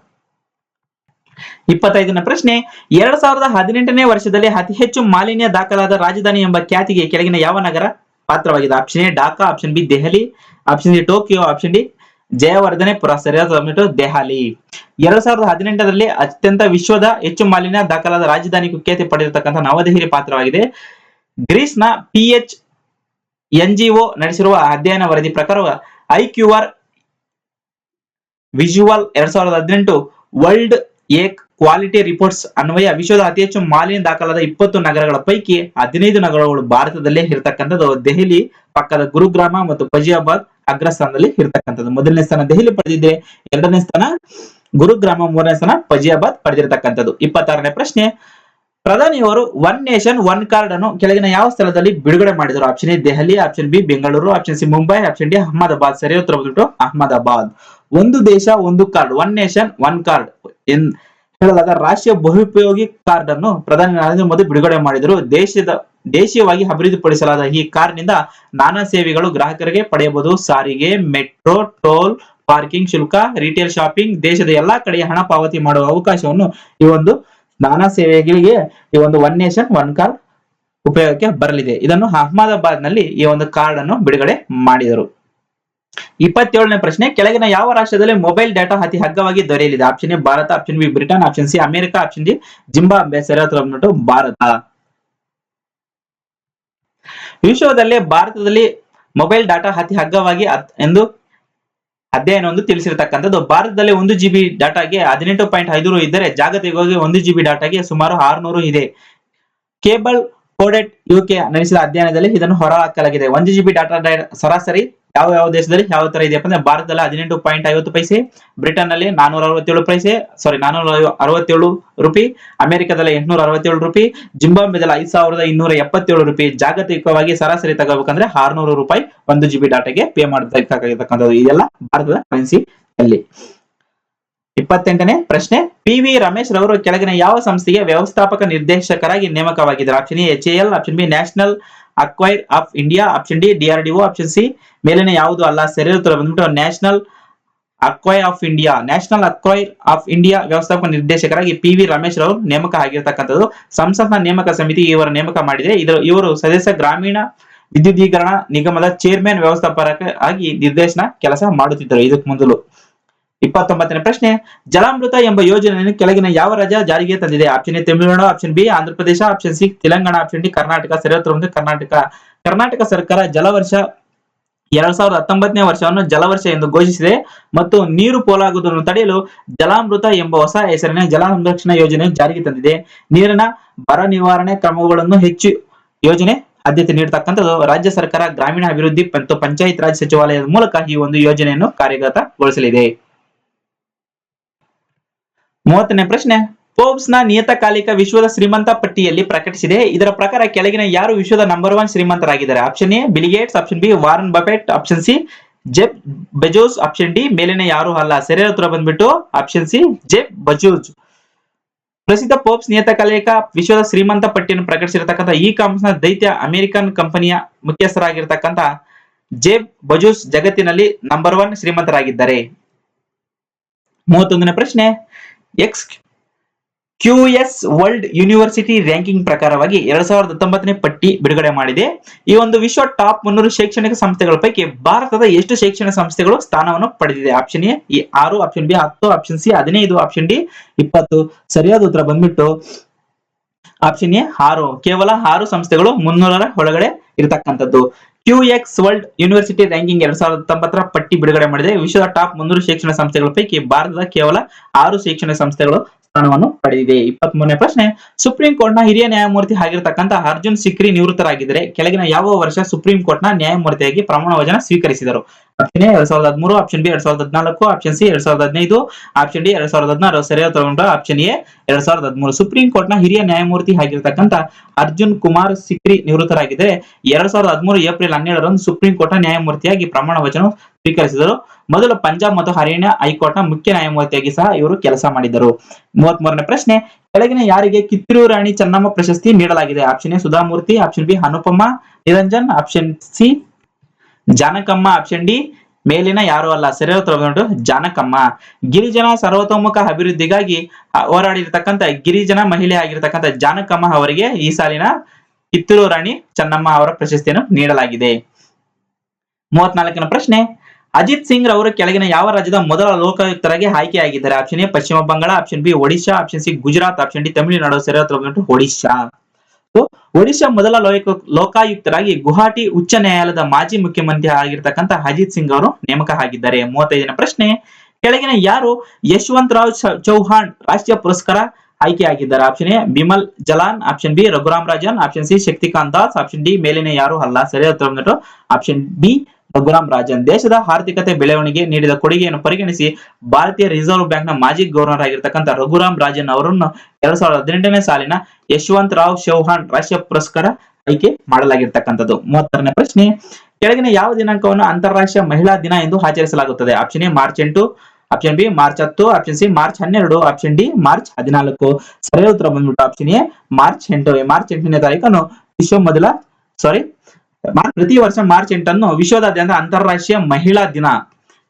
25ನೇ ಪ್ರಶ್ನೆ, 2018ನೇ ವರ್ಷದಲ್ಲಿ ಅತಿ ಹೆಚ್ಚು ಮಾಲಿನ್ಯ ದಾಖಲಾದ ರಾಜಧಾನಿ ಎಂಬ ಖ್ಯಾತಿಗೆ ಕೆಳಗಿನ ಯಾವ ನಗರ ಪಾತ್ರವಾಗಿದೆ? Option A Dhaka, option B Delhi, option C Tokyo, option D Jayawardenepura. ಸರಿಯಾದ ದೆಹಲಿ. 2018ರಲ್ಲಿ ಅತ್ಯಂತ ವಿಶ್ವದ ಹೆಚ್ಚು ಮಾಲಿನ್ಯ ದಾಖಲಾದ ರಾಜಧಾನಿ ಖ್ಯಾತಿ ಪಡೆದಿರತಕ್ಕಂಥ ನವದೆಹಲಿ ಪಾತ್ರವಾಗಿದೆ. ಗ್ರೀಸ್ನ PH NGO ನಡೆಸಿರುವ ಅಧ್ಯಯನ ವರದಿ ಪ್ರಕಾರ IQR ವಿಜುವಲ್ 2018 ವರ್ಲ್ಡ್ ಏಕ್ ಕ್ವಾಲಿಟಿ ರಿಪೋರ್ಟ್ಸ್ ಅನ್ವಯ ವಿಶ್ವದ ಅತಿ ಹೆಚ್ಚು ಮಾಲಿನ್ಯ ದಾಖಲಾದ 20 ನಗರಗಳ ಪೈಕಿ 15 ನಗರಗಳು ಭಾರತದಲ್ಲೇ ಇರತಕ್ಕಂಥದ್ದು. ದೆಹಲಿ ಪಕ್ಕದ ಗುರುಗ್ರಾಮ ಮತ್ತು ಫಜಿಯಾಬಾದ್ ಅಗ್ರಸ್ಥಾನದಲ್ಲಿ ಇರತಕ್ಕಂಥದ್ದು. ಮೊದಲನೇ ಸ್ಥಾನ ದೆಹಲಿ ಪಡೆದಿದೆ, 2ನೇ ಸ್ಥಾನ ಗುರುಗ್ರಾಮ, 3ನೇ ಸ್ಥಾನ ಫಜಿಯಾಬಾದ್ ಪಡೆದಿರತಕ್ಕಂಥದ್ದು. 26ನೇ ಪ್ರಶ್ನೆ, ಪ್ರಧಾನಿಯವರು ಒನ್ ನೇಷನ್ ಒನ್ ಕಾರ್ಡ್ ಅನ್ನು ಕೆಳಗಿನ ಯಾವ ಸ್ಥಳದಲ್ಲಿ ಬಿಡುಗಡೆ ಮಾಡಿದರು? Option A Delhi, option B Bengaluru, option C Mumbai, option D Ahmedabad. ಸರಿಯಾದ ಉತ್ತರ ಬಂದ್ಬಿಟ್ಟು ಅಹಮದಾಬಾದ್. ಒಂದು ದೇಶ ಒಂದು card, one nation one card ಹೇಳಲಾದ ರಾಷ್ಟ್ರೀಯ ಬಹುಪಯೋಗಿ ಕಾರ್ಡ್ ಅನ್ನು ಪ್ರಧಾನಿ ನರೇಂದ್ರ ಮೋದಿ ಬಿಡುಗಡೆ ಮಾಡಿದರು. ದೇಶೀಯವಾಗಿ ಅಭಿವೃದ್ಧಿಪಡಿಸಲಾದ ಈ ಕಾರ್ಡ್ ನಿಂದ ನಾನಾ ಸೇವೆಗಳು ಗ್ರಾಹಕರಿಗೆ ಪಡೆಯಬಹುದು. ಸಾರಿಗೆ, ಮೆಟ್ರೋ, ಟೋಲ್, ಪಾರ್ಕಿಂಗ್ ಶುಲ್ಕ, ರಿಟೇಲ್ ಶಾಪಿಂಗ್, ದೇಶದ ಎಲ್ಲಾ ಕಡೆ ಹಣ ಪಾವತಿ ಮಾಡುವ ಅವಕಾಶವನ್ನು ಈ ಒಂದು ನಾನಾ ಸೇವೆಗಳಿಗೆ ಈ ಒಂದು ಒನ್ ನೇಷನ್ ಒನ್ ಕಾರ್ಡ್ ಉಪಯೋಗಕ್ಕೆ ಬರಲಿದೆ. ಇದನ್ನು ಅಹಮದಾಬಾದ್ ನಲ್ಲಿ ಈ ಒಂದು ಕಾರ್ಡ್ ಅನ್ನು ಬಿಡುಗಡೆ ಮಾಡಿದರು. 27ನೇ ಪ್ರಶ್ನೆ, ಕೆಳಗಿನ ಯಾವ ರಾಷ್ಟ್ರದಲ್ಲಿ ಮೊಬೈಲ್ ಡಾಟಾ ಅತಿ ಅಗ್ಗವಾಗಿ ದೊರೆಯಲಿದೆ? Option A Bharat, option B Britain, option C America, option D Zimbabwe. ಸರಿಯಾದ ಭಾರತ. ವಿಶ್ವದಲ್ಲೇ ಭಾರತದಲ್ಲಿ ಮೊಬೈಲ್ ಡಾಟಾ ಅತಿ ಅಗ್ಗವಾಗಿ ಎಂದು ಅಧ್ಯಯನವೊಂದು ತಿಳಿಸಿರ್ತಕ್ಕಂಥದ್ದು. ಭಾರತದಲ್ಲಿ 1 GB ಡಾಟಾಗೆ 18.5 ರು ಇದ್ದರೆ ಜಾಗತಿಕವಾಗಿ 1 GB ಡಾಟಾಗೆ ಸುಮಾರು 600 ಇದೆ. ಕೇಬಲ್ ಕೋಡೆಡ್ UK ನಡೆಸಿದ ಅಧ್ಯಯನದಲ್ಲಿ ಇದನ್ನು ಹೊರಹಾಕಲಾಗಿದೆ. 1 GB ಡಾಟಾ ಸರಾಸರಿ ಯಾವ ದೇಶದಲ್ಲಿ ಯಾವ ತರ ಇದೆಯಪ್ಪ ಅಂದ್ರೆ ಭಾರತದಲ್ಲಿ 18.50 ಪೈಸೆ, ಬ್ರಿಟನ್ ನಲ್ಲಿ 467 ರೂಪಾಯಿ, ಅಮೆರಿಕದಲ್ಲಿ 867 ರೂಪಾಯಿ, ಜಿಂಬಾಬ್ವೆದಲ್ಲಿ 5277 ರೂಪಾಯಿ. ಜಾಗತಿಕವಾಗಿ ಸರಾಸರಿ ತಗೋಬೇಕಂದ್ರೆ 600 ರೂಪಾಯಿ 1 GB ಡಾಟಾಗೆ ಪೇ ಮಾಡಬೇಕಾಗಿರ್ತಕ್ಕಂಥದ್ದು. ಇದೆಲ್ಲ ಭಾರತದ ಕರೆನ್ಸಿ ಅಲ್ಲಿ. 28ನೇ ಪ್ರಶ್ನೆ, ಪಿ ವಿ ರಮೇಶ್ ರವರು ಕೆಳಗಿನ ಯಾವ ಸಂಸ್ಥೆಗೆ ವ್ಯವಸ್ಥಾಪಕ ನಿರ್ದೇಶಕರಾಗಿ ನೇಮಕವಾಗಿದ್ದಾರೆ? Option A HAL, option B national acquire of India, option D DRDO, option C ಮೇಲಿನ ಯಾವುದು ಅಲ್ಲ. ಸರಿಯಾದ ಉತ್ತರ ಬಂದ್ಬಿಟ್ಟು national acquire of India. National acquire of India ವ್ಯವಸ್ಥಾಪಕ ನಿರ್ದೇಶಕರಾಗಿ ಪಿ ವಿ ರಮೇಶ್ ರವರು ನೇಮಕ ಆಗಿರ್ತಕ್ಕಂಥದ್ದು. ಸಂಸತ್ನ ನೇಮಕ ಸಮಿತಿ ಇವರ ನೇಮಕ ಮಾಡಿದೆ. ಇವರು ಸದಸ್ಯ ಗ್ರಾಮೀಣ ವಿದ್ಯುದೀಕರಣ ನಿಗಮದ ಚೇರ್ಮನ್ ವ್ಯವಸ್ಥಾಪಕ ಆಗಿ ನಿರ್ದೇಶನ ಕೆಲಸ ಮಾಡುತ್ತಿದ್ದರು ಇದಕ್ಕೆ ಮೊದಲು. 29ನೇ ಪ್ರಶ್ನೆ, ಜಲಾಮೃತ ಎಂಬ ಯೋಜನೆಯನ್ನು ಕೆಳಗಿನ ಯಾವ ರಾಜ್ಯ ಜಾರಿಗೆ ತಂದಿದೆ? Option A Tamil Nadu, option B Andhra Pradesh, option C Telangana, option D Karnataka. ಸರಿಯಾದ ಉತ್ತರ ಬಂದು ಕರ್ನಾಟಕ. ಕರ್ನಾಟಕ ಸರ್ಕಾರ ಜಲವರ್ಷ 2019ನೇ ವರ್ಷವನ್ನು ಜಲವರ್ಷ ಎಂದು ಘೋಷಿಸಿದೆ ಮತ್ತು ನೀರು ಪೋಲಾಗುವುದನ್ನು ತಡೆಯಲು ಜಲಾಮೃತ ಎಂಬ ಹೊಸ ಹೆಸರಿನ ಜಲ ಸಂರಕ್ಷಣಾ ಯೋಜನೆಯನ್ನು ಜಾರಿಗೆ ತಂದಿದೆ. ನೀರಿನ ಬರ ನಿವಾರಣೆ ಕ್ರಮಗಳನ್ನು ಹೆಚ್ಚು ಯೋಜನೆ ಆದ್ಯತೆ ನೀಡತಕ್ಕಂಥದ್ದು ರಾಜ್ಯ ಸರ್ಕಾರ ಗ್ರಾಮೀಣ ಅಭಿವೃದ್ಧಿ ಮತ್ತು ಪಂಚಾಯತ್ ರಾಜ್ ಸಚಿವಾಲಯದ ಮೂಲಕ ಈ ಒಂದು ಯೋಜನೆಯನ್ನು ಕಾರ್ಯಗತಗೊಳಿಸಲಿದೆ. 30ನೇ ಪ್ರಶ್ನೆ, ಫೋರ್ಬ್ಸ್ ನ ನಿಯತಕಾಲಿಕ ವಿಶ್ವದ ಶ್ರೀಮಂತ ಪಟ್ಟಿಯಲ್ಲಿ ಪ್ರಕಟಿಸಿದೆ. ಇದರ ಪ್ರಕಾರ ಕೆಳಗಿನ ಯಾರು ವಿಶ್ವದ ನಂಬರ್ 1 ಶ್ರೀಮಂತರಾಗಿದ್ದಾರೆ? Option A Bill Gates, option B Warren Buffett, option C Jeff Bezos, option D ಮೇಲಿನ ಯಾರು ಅಲ್ಲ. ಸರಿಯಾದ ಉತ್ತರ ಬಂದ್ಬಿಟ್ಟು ಆಪ್ಷನ್ ಸಿ ಜೆಫ್ ಬೆಜೋಸ್. ಪ್ರಸಿದ್ಧ ಫೋರ್ಬ್ಸ್ ನಿಯತಕಾಲಿಕ ವಿಶ್ವದ ಶ್ರೀಮಂತ ಪಟ್ಟಿಯನ್ನು ಪ್ರಕಟಿಸಿರತಕ್ಕಂಥ ಇ ಕಾಮರ್ಸ್ ನ ದೈತ್ಯ ಅಮೆರಿಕನ್ ಕಂಪನಿಯ ಮುಖ್ಯಸ್ಥರಾಗಿರ್ತಕ್ಕಂಥ ಜೆಫ್ ಬೆಜೋಸ್ ಜಗತ್ತಿನಲ್ಲಿ ನಂಬರ್ 1 ಶ್ರೀಮಂತರಾಗಿದ್ದಾರೆ. 31ನೇ ಪ್ರಶ್ನೆ, QS ವರ್ಲ್ಡ್ ಯೂನಿವರ್ಸಿಟಿ ರ್ಯಾಂಕಿಂಗ್ ಪ್ರಕಾರವಾಗಿ 2019ನೇ ಪಟ್ಟಿ ಬಿಡುಗಡೆ ಮಾಡಿದೆ. ಈ ಒಂದು ವಿಶ್ವ ಟಾಪ್ 300 ಶೈಕ್ಷಣಿಕ ಸಂಸ್ಥೆಗಳ ಪೈಕಿ ಭಾರತದ ಎಷ್ಟು ಶೈಕ್ಷಣಿಕ ಸಂಸ್ಥೆಗಳು ಸ್ಥಾನವನ್ನು ಪಡೆದಿದೆ? Option A 6, option B 10, option C 15, option D 20. ಸರಿಯಾದ ಉತ್ತರ ಬಂದ್ಬಿಟ್ಟು ಆಪ್ಷನ್ ಎ 6. ಕೇವಲ 6 ಸಂಸ್ಥೆಗಳು 300ರ ಒಳಗಡೆ ಇರತಕ್ಕಂಥದ್ದು. QX ವರ್ಲ್ಡ್ ಯೂನಿವರ್ಸಿಟಿ ರ್ಯಾಂಕಿಂಗ್ 2019ರ ಪಟ್ಟಿ ಬಿಡುಗಡೆ ಮಾಡಿದೆ. ವಿಶ್ವದ ಟಾಪ್ 300 ಶೈಕ್ಷಣಿಕ ಸಂಸ್ಥೆಗಳ ಪೈಕಿ ಭಾರತದ ಕೇವಲ 6 ಶೈಕ್ಷಣಿಕ ಸಂಸ್ಥೆಗಳು ಸ್ಥಾನವನ್ನು ಪಡೆದಿದೆ. 23ನೇ ಪ್ರಶ್ನೆ, ಸುಪ್ರೀಂ ಕೋರ್ಟ್ ನ ಹಿರಿಯ ನ್ಯಾಯಮೂರ್ತಿ ಆಗಿರತಕ್ಕಂಥ ಅರ್ಜುನ್ ಸಿಕ್ರಿ ನಿವೃತ್ತರಾಗಿದ್ದಾರೆ. ಕೆಳಗಿನ ಯಾವ ವರ್ಷ ಸುಪ್ರೀಂ ಕೋರ್ಟ್ ನ ನ್ಯಾಯಮೂರ್ತಿಯಾಗಿ ಪ್ರಮಾಣ ವಚನ ಸ್ವೀಕರಿಸಿದರು? Option A 2013, option B 2014, option C 2015, option D 2016. ಸರಿಯಾದ ಉತ್ತರ ಆಪ್ಷನ್ ಎ 2013. ಸುಪ್ರೀಂ ಕೋರ್ಟ್ ನ ಹಿರಿಯ ನ್ಯಾಯಮೂರ್ತಿ ಆಗಿರತಕ್ಕಂಥ ಅರ್ಜುನ್ ಕುಮಾರ್ ಸಿಕ್ರಿ ನಿವೃತ್ತರಾಗಿದ್ದರೆ 2013 ಏಪ್ರಿಲ್ 12ರಂದು ಸುಪ್ರೀಂ ಕೋರ್ಟ್ ನ ನ್ಯಾಯಮೂರ್ತಿಯಾಗಿ ಪ್ರಮಾಣ ವಚನ ಸ್ವೀಕರಿಸಿದರು. ಮೊದಲು ಪಂಜಾಬ್ ಮತ್ತು ಹರಿಯಾಣ ಹೈಕೋರ್ಟ್ ನ ಮುಖ್ಯ ನ್ಯಾಯಮೂರ್ತಿಯಾಗಿ ಸಹ ಇವರು ಕೆಲಸ ಮಾಡಿದರು. 33ನೇ ಪ್ರಶ್ನೆ, ಕೆಳಗಿನ ಯಾರಿಗೆ ಕಿತ್ತೂರು ರಾಣಿ ಚೆನ್ನಮ್ಮ ಪ್ರಶಸ್ತಿ ನೀಡಲಾಗಿದೆ? Option A Sudhamurthy, option B Anupama Niranjan, option C Janakamma, option D ಮೇಲಿನ ಯಾರು ಅಲ್ಲ. ಸರಿಯಾದ ಉತ್ತರ ಬಂದ್ಬಿಟ್ಟು ಜಾನಕಮ್ಮ. ಗಿರಿಜನ ಸರ್ವತೋಮುಖ ಅಭಿವೃದ್ಧಿಗಾಗಿ ಹೋರಾಡಿರ್ತಕ್ಕಂಥ ಗಿರಿಜನ ಮಹಿಳೆ ಆಗಿರ್ತಕ್ಕಂಥ ಜಾನಕಮ್ಮ ಅವರಿಗೆ ಈ ಸಾಲಿನ ಕಿತ್ತೂರು ರಾಣಿ ಚೆನ್ನಮ್ಮ ಅವರ ಪ್ರಶಸ್ತಿಯನ್ನು ನೀಡಲಾಗಿದೆ. 34ನೇ ಪ್ರಶ್ನೆ, ಅಜಿತ್ ಸಿಂಗ್ ರವರು ಕೆಳಗಿನ ಯಾವ ರಾಜ್ಯದ ಮೊದಲ ಲೋಕಾಯುಕ್ತರಾಗಿ ಆಯ್ಕೆಯಾಗಿದ್ದಾರೆ? Option A Paschima Bangala, option B Odisha, option C Gujarat, option D Tamil Nadu. ಸರಿಯಾದ ಉತ್ತರ ಬಂದ್ಬಿಟ್ಟು ಒಡಿಶಾ. ಒಡಿಶಾ ಮೊದಲ ಲೋಕಾಯುಕ್ತರಾಗಿ ಗುವಾಹಟಿ ಉಚ್ಚ ನ್ಯಾಯಾಲಯದ ಮಾಜಿ ಮುಖ್ಯಮಂತ್ರಿ ಆಗಿರ್ತಕ್ಕಂಥ ಅಜಿತ್ ಸಿಂಗ್ ಅವರು ನೇಮಕ ಆಗಿದ್ದಾರೆ. 35ನೇ ಪ್ರಶ್ನೆ, ಕೆಳಗಿನ ಯಾರು ಯಶವಂತ್ ರಾವ್ ಚೌಹಾಣ್ ರಾಷ್ಟ್ರೀಯ ಪುರಸ್ಕಾರ ಆಯ್ಕೆಯಾಗಿದ್ದಾರೆ? Option A Bimal Jalan, option B Raghuram Rajan, option C Shaktikanta Das, option D ಮೇಲಿನ ಯಾರು ಅಲ್ಲ. ಸರಿಯಾದ ಉತ್ತರ ಬಂದ್ಬಿಟ್ಟು ಆಪ್ಷನ್ ಬಿ ರಘುರಾಮ್ ರಾಜನ್. ದೇಶದ ಆರ್ಥಿಕತೆ ಬೆಳವಣಿಗೆ ನೀಡಿದ ಕೊಡುಗೆಯನ್ನು ಪರಿಗಣಿಸಿ ಭಾರತೀಯ ರಿಸರ್ವ್ ಬ್ಯಾಂಕ್ ನ ಮಾಜಿ ಗವರ್ನರ್ ಆಗಿರ್ತಕ್ಕಂಥ ರಘುರಾಮ್ ರಾಜನ್ ಅವರನ್ನು 2018ನೇ ಸಾಲಿನ ಯಶವಂತ್ ರಾವ್ ಚೌಹಾಣ್ ರಾಷ್ಟ್ರೀಯ ಪುರಸ್ಕಾರ ಆಯ್ಕೆ ಮಾಡಲಾಗಿರ್ತಕ್ಕಂಥದ್ದು. 36ನೇ ಪ್ರಶ್ನೆ, ಕೆಳಗಿನ ಯಾವ ದಿನಾಂಕವನ್ನು ಅಂತಾರಾಷ್ಟ್ರೀಯ ಮಹಿಳಾ ದಿನ ಎಂದು ಆಚರಿಸಲಾಗುತ್ತದೆ? Option A March 8, option B March 10, option C March 12, option D March 14. ಸರಿಯಾದ ಉತ್ತರ ಬಂದ್ಬಿಟ್ಟು ಆಪ್ಷನ್ ಎ ಮಾರ್ಚ್ 8. ಮಾರ್ಚ್ 8ನೇ ತಾರೀಕನ್ನು ಪ್ರತಿ ವರ್ಷ ಮಾರ್ಚ್ 8 ವಿಶ್ವದಾದ್ಯಂತ ಅಂತಾರಾಷ್ಟ್ರೀಯ ಮಹಿಳಾ ದಿನ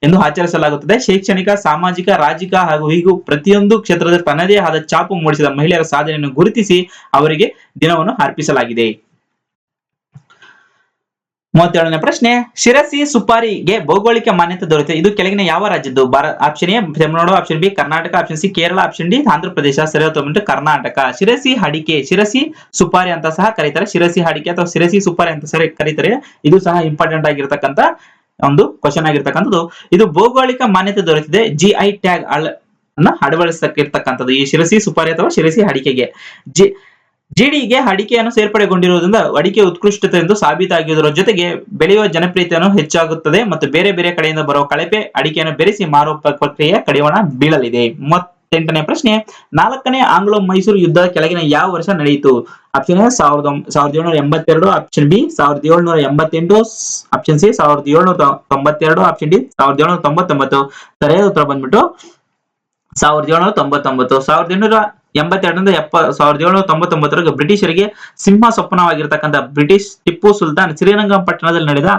ಎಂದು ಆಚರಿಸಲಾಗುತ್ತದೆ. ಶೈಕ್ಷಣಿಕ, ಸಾಮಾಜಿಕ, ರಾಜಕೀಯ ಹಾಗೂ ಹೀಗೂ ಪ್ರತಿಯೊಂದು ಕ್ಷೇತ್ರದಲ್ಲಿ ತನ್ನದೇ ಆದ ಛಾಪು ಮೂಡಿಸಿದ ಮಹಿಳೆಯರ ಸಾಧನೆಯನ್ನು ಗುರುತಿಸಿ ಅವರಿಗೆ ದಿನವನ್ನು ಅರ್ಪಿಸಲಾಗಿದೆ. 37ನೇ ಪ್ರಶ್ನೆ, ಶಿರಸಿ ಸುಪಾರಿಗೆ ಭೌಗೋಳಿಕ ಮಾನ್ಯತೆ ದೊರೆತಿದೆ. ಇದು ಕೆಳಗಿನ ಯಾವ ರಾಜ್ಯದ್ದು? Option A Tamil Nadu, option B Karnataka, option C Kerala, option D Andhra Pradesh. ಸರಿಯಾದ ಉತ್ತರ ಕರ್ನಾಟಕ. ಶಿರಸಿ ಅಡಿಕೆ, ಶಿರಸಿ ಸುಪಾರಿ ಅಂತ ಸಹ ಕರೀತಾರೆ. ಶಿರಸಿ ಅಡಿಕೆ ಅಥವಾ ಶಿರಸಿ ಸುಪಾರಿ ಅಂತ ಸಹ ಕರೀತಾರೆ. ಇದು ಸಹ ಇಂಪಾರ್ಟೆಂಟ್ ಆಗಿರ್ತಕ್ಕಂಥ ಒಂದು ಕ್ವಶನ್ ಆಗಿರ್ತಕ್ಕಂಥದ್ದು. ಇದು ಭೌಗೋಳಿಕ ಮಾನ್ಯತೆ ದೊರೆತಿದೆ. GI ಟ್ಯಾಗ್ ಅನ್ನ ಅಳವಡಿಸತಕ್ಕಿರ್ತಕ್ಕಂಥದ್ದು ಈ ಶಿರಸಿ ಸುಪಾರಿ ಅಥವಾ ಶಿರಸಿ ಅಡಿಕೆಗೆ. ಜಿಡಿಗೆ ಅಡಿಕೆಯನ್ನು ಸೇರ್ಪಡೆಗೊಂಡಿರುವುದರಿಂದ ಅಡಿಕೆ ಉತ್ಕೃಷ್ಟತೆ ಎಂದು ಸಾಬೀತಾಗಿರುವುದರ ಜೊತೆಗೆ ಬೆಳೆಯುವ ಜನಪ್ರಿಯತೆಯನ್ನು ಹೆಚ್ಚಾಗುತ್ತದೆ ಮತ್ತು ಬೇರೆ ಬೇರೆ ಕಡೆಯಿಂದ ಬರುವ ಕಳಪೆ ಅಡಿಕೆಯನ್ನು ಬೆರೆಸಿ ಮಾರುವ ಪ್ರಕ್ರಿಯೆಯ ಕಡಿವಾಣ ಬೀಳಲಿದೆ. 38ನೇ ಪ್ರಶ್ನೆ, 4ನೇ ಆಂಗ್ಲೋ ಮೈಸೂರು ಯುದ್ಧ ಕೆಳಗಿನ ಯಾವ ವರ್ಷ ನಡೆಯಿತು? Option A 1782, option B 1788, option C 1792, option D 1799. ಸರಿಯಾದ ಉತ್ತರ ಬಂದ್ಬಿಟ್ಟು 1799. 1882ರಿಂದ 1799 ಬ್ರಿಟಿಷರಿಗೆ ಸಿಂಹ ಸ್ವಪ್ನವಾಗಿರ್ತಕ್ಕಂಥ ಬ್ರಿಟಿಷ್ ಟಿಪ್ಪು ಸುಲ್ತಾನ್ ಶ್ರೀರಂಗಪಟ್ಟಣದಲ್ಲಿ ನಡೆದ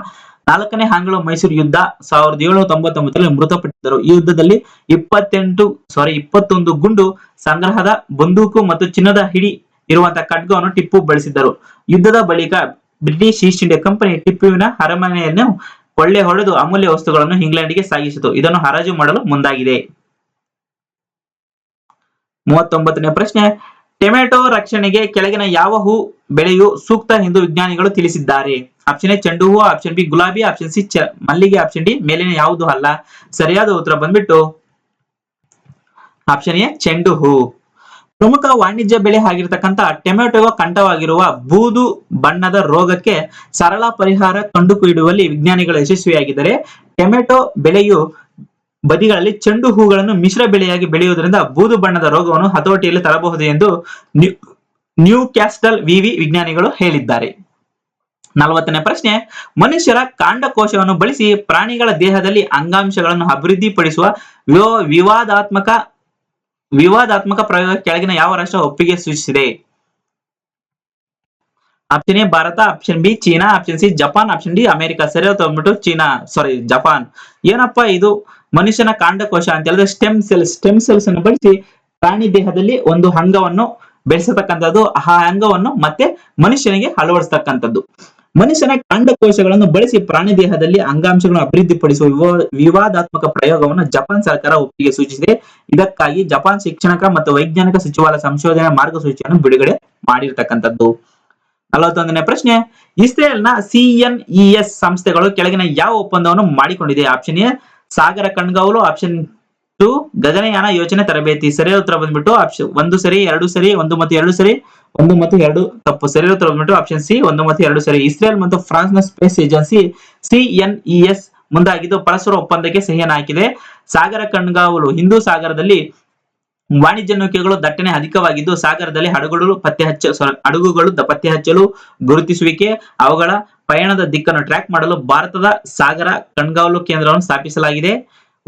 4ನೇ ಆಂಗ್ಲೋ ಮೈಸೂರು ಯುದ್ಧ 1799ರಲ್ಲಿ ಮೃತಪಟ್ಟಿದ್ದರು. ಈ ಯುದ್ಧದಲ್ಲಿ 21 ಗುಂಡು ಸಂಗ್ರಹದ ಬಂದೂಕು ಮತ್ತು ಚಿನ್ನದ ಹಿಡಿ ಇರುವಂತಹ ಖಡ್ಗವನ್ನು ಟಿಪ್ಪು ಬಳಸಿದ್ದರು. ಯುದ್ಧದ ಬಳಿಕ ಬ್ರಿಟಿಷ್ ಈಸ್ಟ್ ಇಂಡಿಯಾ ಕಂಪನಿ ಟಿಪ್ಪುವಿನ ಅರಮನೆಯನ್ನು ಕೊಳ್ಳೆ ಹೊಡೆದು ಅಮೂಲ್ಯ ವಸ್ತುಗಳನ್ನು ಇಂಗ್ಲೆಂಡ್ಗೆ ಸಾಗಿಸಿತು. ಇದನ್ನು ಹರಾಜು ಮಾಡಲು ಮುಂದಾಗಿದೆ. 39ನೇ ಪ್ರಶ್ನೆ, ಟೊಮೆಟೊ ರಕ್ಷಣೆಗೆ ಕೆಳಗಿನ ಯಾವ ಹೂ ಬೆಳೆಯು ಸೂಕ್ತ ಎಂದು ವಿಜ್ಞಾನಿಗಳು ತಿಳಿಸಿದ್ದಾರೆ? ಆಪ್ಷನ್ ಎ ಚೆಂಡು ಹೂ, ಆಪ್ಷನ್ ಬಿ ಗುಲಾಬಿ, ಆಪ್ಷನ್ ಸಿ ಮಲ್ಲಿಗೆ, ಆಪ್ಷನ್ ಡಿ ಮೇಲಿನ ಯಾವುದು ಅಲ್ಲ. ಸರಿಯಾದ ಉತ್ತರ ಬಂದ್ಬಿಟ್ಟು ಆಪ್ಷನ್ ಎ ಚೆಂಡು ಹೂ. ಪ್ರಮುಖ ವಾಣಿಜ್ಯ ಬೆಳೆ ಆಗಿರ್ತಕ್ಕಂಥ ಟೊಮೆಟೊ ಕಂಠವಾಗಿರುವ ಬೂದು ಬಣ್ಣದ ರೋಗಕ್ಕೆ ಸರಳ ಪರಿಹಾರ ಕಂಡುಹಿಡಿಯುವಲ್ಲಿ ವಿಜ್ಞಾನಿಗಳು ಯಶಸ್ವಿಯಾಗಿದ್ದಾರೆ. ಟೊಮೆಟೊ ಬೆಳೆಯು ಬದಿಗಳಲ್ಲಿ ಚೆಂಡು ಹೂಗಳನ್ನು ಮಿಶ್ರ ಬೆಳೆಯಾಗಿ ಬೆಳೆಯುವುದರಿಂದ ಬೂದು ಬಣ್ಣದ ರೋಗವನ್ನು ಹತೋಟಿಯಲ್ಲಿ ತರಬಹುದು ಎಂದು ನ್ಯೂ ಕ್ಯಾಸ್ಟಲ್ ವಿವಿ ವಿಜ್ಞಾನಿಗಳು ಹೇಳಿದ್ದಾರೆ. 40ನೇ ಪ್ರಶ್ನೆ, ಮನುಷ್ಯರ ಕಾಂಡಕೋಶವನ್ನು ಬಳಸಿ ಪ್ರಾಣಿಗಳ ದೇಹದಲ್ಲಿ ಅಂಗಾಂಶಗಳನ್ನು ಅಭಿವೃದ್ಧಿಪಡಿಸುವ ವಿವಾದಾತ್ಮಕ ಪ್ರಯೋಗ ಕೆಳಗಿನ ಯಾವ ರಾಷ್ಟ್ರ ಒಪ್ಪಿಗೆ ಸೂಚಿಸಿದೆ? Option A Bharat, option B China, option C Japan, option D America. ಸರಿಯಾದ ಬಂದ್ಬಿಟ್ಟು ಜಪಾನ್. ಏನಪ್ಪಾ ಇದು ಮನುಷ್ಯನ ಕಾಂಡಕೋಶ ಅಂತ ಹೇಳಿದ್ರೆ ಸ್ಟೆಮ್ ಸೆಲ್ಸ್ ಅನ್ನು ಬಳಸಿ ಪ್ರಾಣಿ ದೇಹದಲ್ಲಿ ಒಂದು ಅಂಗವನ್ನು ಬೆಳೆಸತಕ್ಕಂಥದ್ದು, ಆ ಅಂಗವನ್ನು ಮತ್ತೆ ಮನುಷ್ಯನಿಗೆ ಅಳವಡಿಸತಕ್ಕಂಥದ್ದು. ಮನುಷ್ಯನ ಕಾಂಡಕೋಶಗಳನ್ನು ಬಳಸಿ ಪ್ರಾಣಿ ದೇಹದಲ್ಲಿ ಅಂಗಾಂಶಗಳನ್ನು ಅಭಿವೃದ್ಧಿಪಡಿಸುವ ವಿವಾದಾತ್ಮಕ ಪ್ರಯೋಗವನ್ನು ಜಪಾನ್ ಸರ್ಕಾರ ಒಪ್ಪಿಗೆ ಸೂಚಿಸಿದೆ. ಇದಕ್ಕಾಗಿ ಜಪಾನ್ ಶಿಕ್ಷಣ ಮತ್ತು ವೈಜ್ಞಾನಿಕ ಸಚಿವಾಲಯ ಸಂಶೋಧನಾ ಮಾರ್ಗಸೂಚಿಯನ್ನು ಬಿಡುಗಡೆ ಮಾಡಿರ್ತಕ್ಕಂಥದ್ದು. 41ನೇ ಪ್ರಶ್ನೆ, ಇಸ್ರೇಲ್ನ CNES ಸಂಸ್ಥೆಗಳು ಕೆಳಗಿನ ಯಾವ ಒಪ್ಪಂದವನ್ನು ಮಾಡಿಕೊಂಡಿದೆ? ಆಪ್ಷನ್ ಎ ಸಾಗರ ಕಣ್ಗಾವಲು, ಆಪ್ಷನ್ 2 ಗಗನಯಾನ ಯೋಜನೆ ತರಬೇತಿ. ಸರಿಯಾದ ಉತ್ತರ ಬಂದ್ಬಿಟ್ಟು ಆಪ್ಷನ್ 1 ಸರಿ, 2 ಸರಿ, 1 ಮತ್ತು 2 ಸರಿ, 1 ಮತ್ತು 2 ತಪ್ಪು. ಸರಿಯಾದ ಉತ್ತರ ಬಂದ್ಬಿಟ್ಟು ಆಪ್ಷನ್ ಸಿ 1 ಮತ್ತು 2 ಸರಿ. ಇಸ್ರೇಲ್ ಮತ್ತು ಫ್ರಾನ್ಸ್ ನ ಸ್ಪೇಸ್ ಏಜೆನ್ಸಿ CNES ಮುಂದಾಗಿದ್ದು ಪರಸ್ಪರ ಒಪ್ಪಂದಕ್ಕೆ ಸಹಿಯನ್ನು ಹಾಕಿದೆ. ಸಾಗರ ಕಣ್ಗಾವಲು ಹಿಂದೂ ಸಾಗರದಲ್ಲಿ ವಾಣಿಜ್ಯ ನೌಕೆಗಳು ದಟ್ಟಣೆ ಅಧಿಕವಾಗಿದ್ದು ಸಾಗರದಲ್ಲಿ ಹಡಗುಗಳು ಪತ್ತೆ ಹಚ್ಚಲು, ಗುರುತಿಸುವಿಕೆ, ಅವುಗಳ ಪಯಣದ ದಿಕ್ಕನ್ನು ಟ್ರ್ಯಾಕ್ ಮಾಡಲು ಭಾರತದ ಸಾಗರ ಕಣ್ಗಾವಲು ಕೇಂದ್ರವನ್ನು ಸ್ಥಾಪಿಸಲಾಗಿದೆ.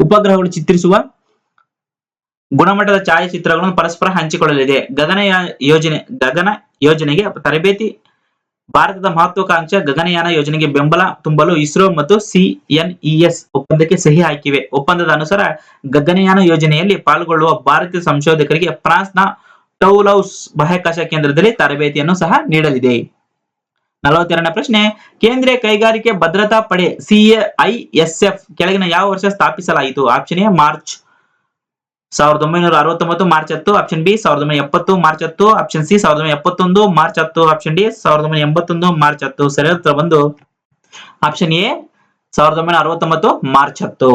ಉಪಗ್ರಹಗಳು ಚಿತ್ರಿಸುವ ಗುಣಮಟ್ಟದ ಛಾಯಾಚಿತ್ರಗಳನ್ನು ಪರಸ್ಪರ ಹಂಚಿಕೊಳ್ಳಲಿದೆ. ಗಗನ ಯೋಜನೆಗೆ ತರಬೇತಿ. ಭಾರತದ ಮಹತ್ವಾಕಾಂಕ್ಷೆ ಗಗನಯಾನ ಯೋಜನೆಗೆ ಬೆಂಬಲ ತುಂಬಲು ಇಸ್ರೋ ಮತ್ತು CNES ಒಪ್ಪಂದಕ್ಕೆ ಸಹಿ ಹಾಕಿವೆ. ಒಪ್ಪಂದದ ಅನುಸಾರ ಗಗನಯಾನ ಯೋಜನೆಯಲ್ಲಿ ಪಾಲ್ಗೊಳ್ಳುವ ಭಾರತೀಯ ಸಂಶೋಧಕರಿಗೆ ಫ್ರಾನ್ಸ್ನ ಟೌಲೌಸ್ ಬಾಹ್ಯಾಕಾಶ ಕೇಂದ್ರದಲ್ಲಿ ತರಬೇತಿಯನ್ನು ಸಹ ನೀಡಲಿದೆ. 42ನೇ ಪ್ರಶ್ನೆ, ಕೇಂದ್ರೀಯ ಕೈಗಾರಿಕೆ ಭದ್ರತಾ ಪಡೆ CISF ಕೆಳಗಿನ ಯಾವ ವರ್ಷ ಸ್ಥಾಪಿಸಲಾಯಿತು? Option A March 1969 March 10, option B 1970 March 10, option C 1971 March 10, option D 1981 March 10. ಸರಿಯಾದ ಉತ್ತರ ಬಂದು ಆಪ್ಷನ್ ಎ 1969 ಮಾರ್ಚ್ 10.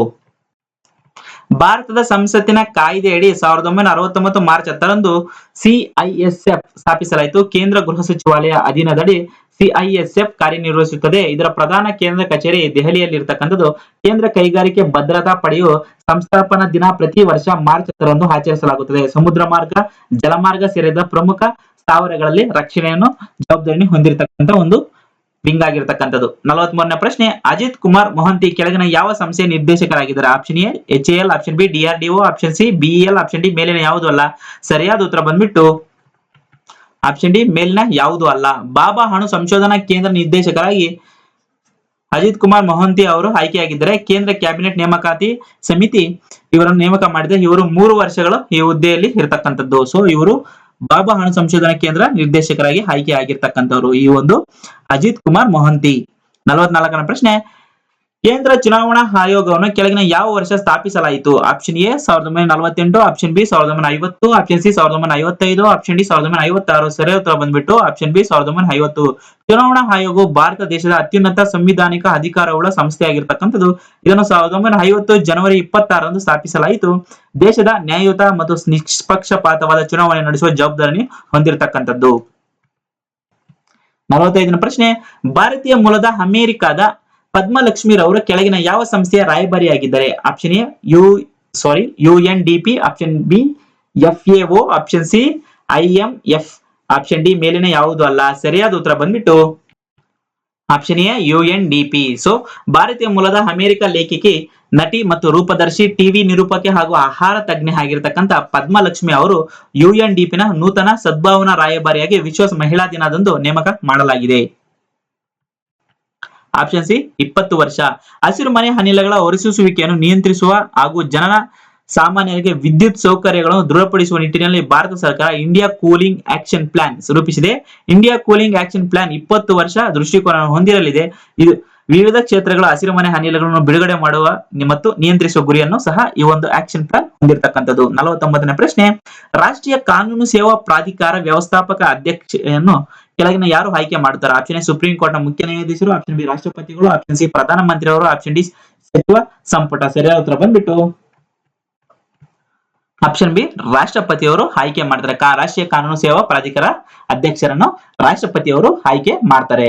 ಭಾರತದ ಸಂಸತ್ತಿನ ಕಾಯ್ದೆಯಡಿ 1969 ಮಾರ್ಚ್ 10ರಂದು CISF ಸ್ಥಾಪಿಸಲಾಯಿತು. ಕೇಂದ್ರ ಗೃಹ ಸಚಿವಾಲಯ ಅಧೀನದಡಿ CISF ಕಾರ್ಯನಿರ್ವಹಿಸುತ್ತದೆ. ಇದರ ಪ್ರಧಾನ ಕೇಂದ್ರ ಕಚೇರಿ ದೆಹಲಿಯಲ್ಲಿರ್ತಕ್ಕಂಥದ್ದು. ಕೇಂದ್ರ ಕೈಗಾರಿಕೆ ಭದ್ರತಾ ಪಡೆಯು ಸಂಸ್ಥಾಪನಾ ದಿನ ಪ್ರತಿ ವರ್ಷ ಮಾರ್ಚ್ 10ರಂದು ಆಚರಿಸಲಾಗುತ್ತದೆ. ಸಮುದ್ರ ಮಾರ್ಗ, ಜಲಮಾರ್ಗ ಸೇರಿದ ಪ್ರಮುಖ ಸ್ಥಾವರಗಳಲ್ಲಿ ರಕ್ಷಣೆಯನ್ನು ಜವಾಬ್ದಾರಿ ಹೊಂದಿರತಕ್ಕಂಥ ಒಂದು ವಿಂಗ್ ಆಗಿರ್ತಕ್ಕಂಥದ್ದು. 43ನೇ ಪ್ರಶ್ನೆ, ಅಜಿತ್ ಕುಮಾರ್ ಮೊಹಂತಿ ಕೆಳಗಿನ ಯಾವ ಸಂಸ್ಥೆಯ ನಿರ್ದೇಶಕರಾಗಿದ್ದಾರೆ? Option A HAL, option B DRDO, option C BEL, option D ಮೇಲಿನ ಯಾವುದು ಅಲ್ಲ. ಸರಿಯಾದ ಉತ್ತರ ಬಂದ್ಬಿಟ್ಟು ಆಪ್ಷನ್ ಡಿ ಮೇಲಿನ ಯಾವುದು ಅಲ್ಲ. ಬಾಬಾ ಅಣು ಸಂಶೋಧನಾ ಕೇಂದ್ರ ನಿರ್ದೇಶಕರಾಗಿ ಅಜಿತ್ ಕುಮಾರ್ ಮೊಹಂತಿ ಅವರು ಆಯ್ಕೆಯಾಗಿದ್ದಾರೆ. ಕೇಂದ್ರ ಕ್ಯಾಬಿನೆಟ್ ನೇಮಕಾತಿ ಸಮಿತಿ ಇವರನ್ನು ನೇಮಕ ಮಾಡಿದೆ. ಇವರು 3 ವರ್ಷಗಳು ಈ ಹುದ್ದೆಯಲ್ಲಿ ಇರತಕ್ಕಂಥದ್ದು. ಸೊ ಇವರು ಬಾಬಾ ಅಣು ಸಂಶೋಧನಾ ಕೇಂದ್ರ ನಿರ್ದೇಶಕರಾಗಿ ಆಯ್ಕೆ ಆಗಿರ್ತಕ್ಕಂಥವ್ರು ಈ ಒಂದು ಅಜಿತ್ ಕುಮಾರ್ ಮೊಹಂತಿ. 44ನೇ ಪ್ರಶ್ನೆ, ಕೇಂದ್ರ ಚುನಾವಣಾ ಆಯೋಗವನ್ನು ಕೆಳಗಿನ ಯಾವ ವರ್ಷ ಸ್ಥಾಪಿಸಲಾಯಿತು? Option A 1948, option B 1950, option C 1955, option D 1956. ಸರಿಯಾದ ಉತ್ತರ ಬಂದ್ಬಿಟ್ಟು ಆಪ್ಷನ್ ಬಿ 1950. ಚುನಾವಣಾ ಆಯೋಗವು ಭಾರತ ದೇಶದ ಅತ್ಯುನ್ನತ ಸಂವಿಧಾನಿಕ ಅಧಿಕಾರವುಳ್ಳ ಸಂಸ್ಥೆಯಾಗಿರ್ತಕ್ಕಂಥದ್ದು. ಇದನ್ನು 1950 ಜನವರಿ 26ರಂದು ಸ್ಥಾಪಿಸಲಾಯಿತು. ದೇಶದ ನ್ಯಾಯಯುತ ಮತ್ತು ನಿಷ್ಪಕ್ಷಪಾತವಾದ ಚುನಾವಣೆ ನಡೆಸುವ ಜವಾಬ್ದಾರಿ ಹೊಂದಿರತಕ್ಕಂಥದ್ದು. 45ನೇ ಪ್ರಶ್ನೆ, ಭಾರತೀಯ ಮೂಲದ ಅಮೆರಿಕದ ಪದ್ಮಲಕ್ಷ್ಮಿ ರವರು ಕೆಳಗಿನ ಯಾವ ಸಂಸ್ಥೆಯ ರಾಯಭಾರಿಯಾಗಿದ್ದಾರೆ? Option A UNDP, option B FAO, option C IMF, option D ಮೇಲಿನ ಯಾವುದು ಅಲ್ಲ. ಸರಿಯಾದ ಉತ್ತರ ಬಂದ್ಬಿಟ್ಟು ಆಪ್ಷನ್ ಎ ಯುಎನ್ಡಿಪಿ. ಸೊ ಭಾರತೀಯ ಮೂಲದ ಅಮೆರಿಕ ಲೇಖಕಿ, ನಟಿ ಮತ್ತು ರೂಪದರ್ಶಿ, ಟಿವಿ ನಿರೂಪಕಿ ಹಾಗೂ ಆಹಾರ ತಜ್ಞೆ ಆಗಿರತಕ್ಕಂತ ಪದ್ಮಲಕ್ಷ್ಮಿ ಅವರು ಯುಎನ್ಡಿಪಿನ ನೂತನ ಸದ್ಭಾವನಾ ರಾಯಭಾರಿಯಾಗಿ ವಿಶ್ವ ಮಹಿಳಾ ದಿನದಂದು ನೇಮಕ ಮಾಡಲಾಗಿದೆ. ಆಪ್ಷನ್ ಸಿ 20 ವರ್ಷ. ಹಸಿರು ಮನೆ ಅನಿಲಗಳ ಹೊರಸೂಸುವಿಕೆಯನ್ನು ನಿಯಂತ್ರಿಸುವ ಹಾಗೂ ಜನ ಸಾಮಾನ್ಯರಿಗೆ ವಿದ್ಯುತ್ ಸೌಕರ್ಯಗಳನ್ನು ದೃಢಪಡಿಸುವ ನಿಟ್ಟಿನಲ್ಲಿ ಭಾರತ ಸರ್ಕಾರ ಇಂಡಿಯಾ ಕೂಲಿಂಗ್ ಆಕ್ಷನ್ ಪ್ಲಾನ್ ರೂಪಿಸಿದೆ. ಇಂಡಿಯಾ ಕೂಲಿಂಗ್ ಆಕ್ಷನ್ ಪ್ಲಾನ್ 20 ವರ್ಷ ದೃಷ್ಟಿಕೋನವನ್ನು ಹೊಂದಿರಲಿದೆ. ಇದು ವಿವಿಧ ಕ್ಷೇತ್ರಗಳ ಹಸಿರುಮನೆ ಅನಿಲಗಳನ್ನು ಬಿಡುಗಡೆ ಮಾಡುವ ಮತ್ತು ನಿಯಂತ್ರಿಸುವ ಗುರಿಯನ್ನು ಸಹ ಈ ಒಂದು ಆಕ್ಷನ್ ಪ್ಲಾನ್ ಹೊಂದಿರತಕ್ಕಂಥದ್ದು. 49ನೇ ಪ್ರಶ್ನೆ, ರಾಷ್ಟ್ರೀಯ ಕಾನೂನು ಸೇವಾ ಪ್ರಾಧಿಕಾರ ವ್ಯವಸ್ಥಾಪಕ ಅಧ್ಯಕ್ಷೆಯನ್ನು ಕೆಳಗಿನ ಯಾರು ಆಯ್ಕೆ ಮಾಡ್ತಾರೆ? ಆಪ್ಷನ್ ಎ ಸುಪ್ರೀಂ ಕೋರ್ಟ್ ನ ಮುಖ್ಯ ನ್ಯಾಯಾಧೀಶರು, ಆಪ್ಷನ್ ಬಿ ರಾಷ್ಟ್ರಪತಿಗಳು, ಆಪ್ಷನ್ ಸಿ ಪ್ರಧಾನಮಂತ್ರಿ ಅವರು, ಆಪ್ಷನ್ ಡಿ ಸಚಿವ ಸಂಪುಟ. ಸರಿಯಾದ ಉತ್ತರ ಬಂದ್ಬಿಟ್ಟು ಆಪ್ಷನ್ ಬಿ ರಾಷ್ಟ್ರಪತಿಯವರು ಆಯ್ಕೆ ಮಾಡ್ತಾರೆ. ರಾಷ್ಟ್ರೀಯ ಕಾನೂನು ಸೇವಾ ಪ್ರಾಧಿಕಾರ ಅಧ್ಯಕ್ಷರನ್ನು ರಾಷ್ಟ್ರಪತಿಯವರು ಆಯ್ಕೆ ಮಾಡ್ತಾರೆ.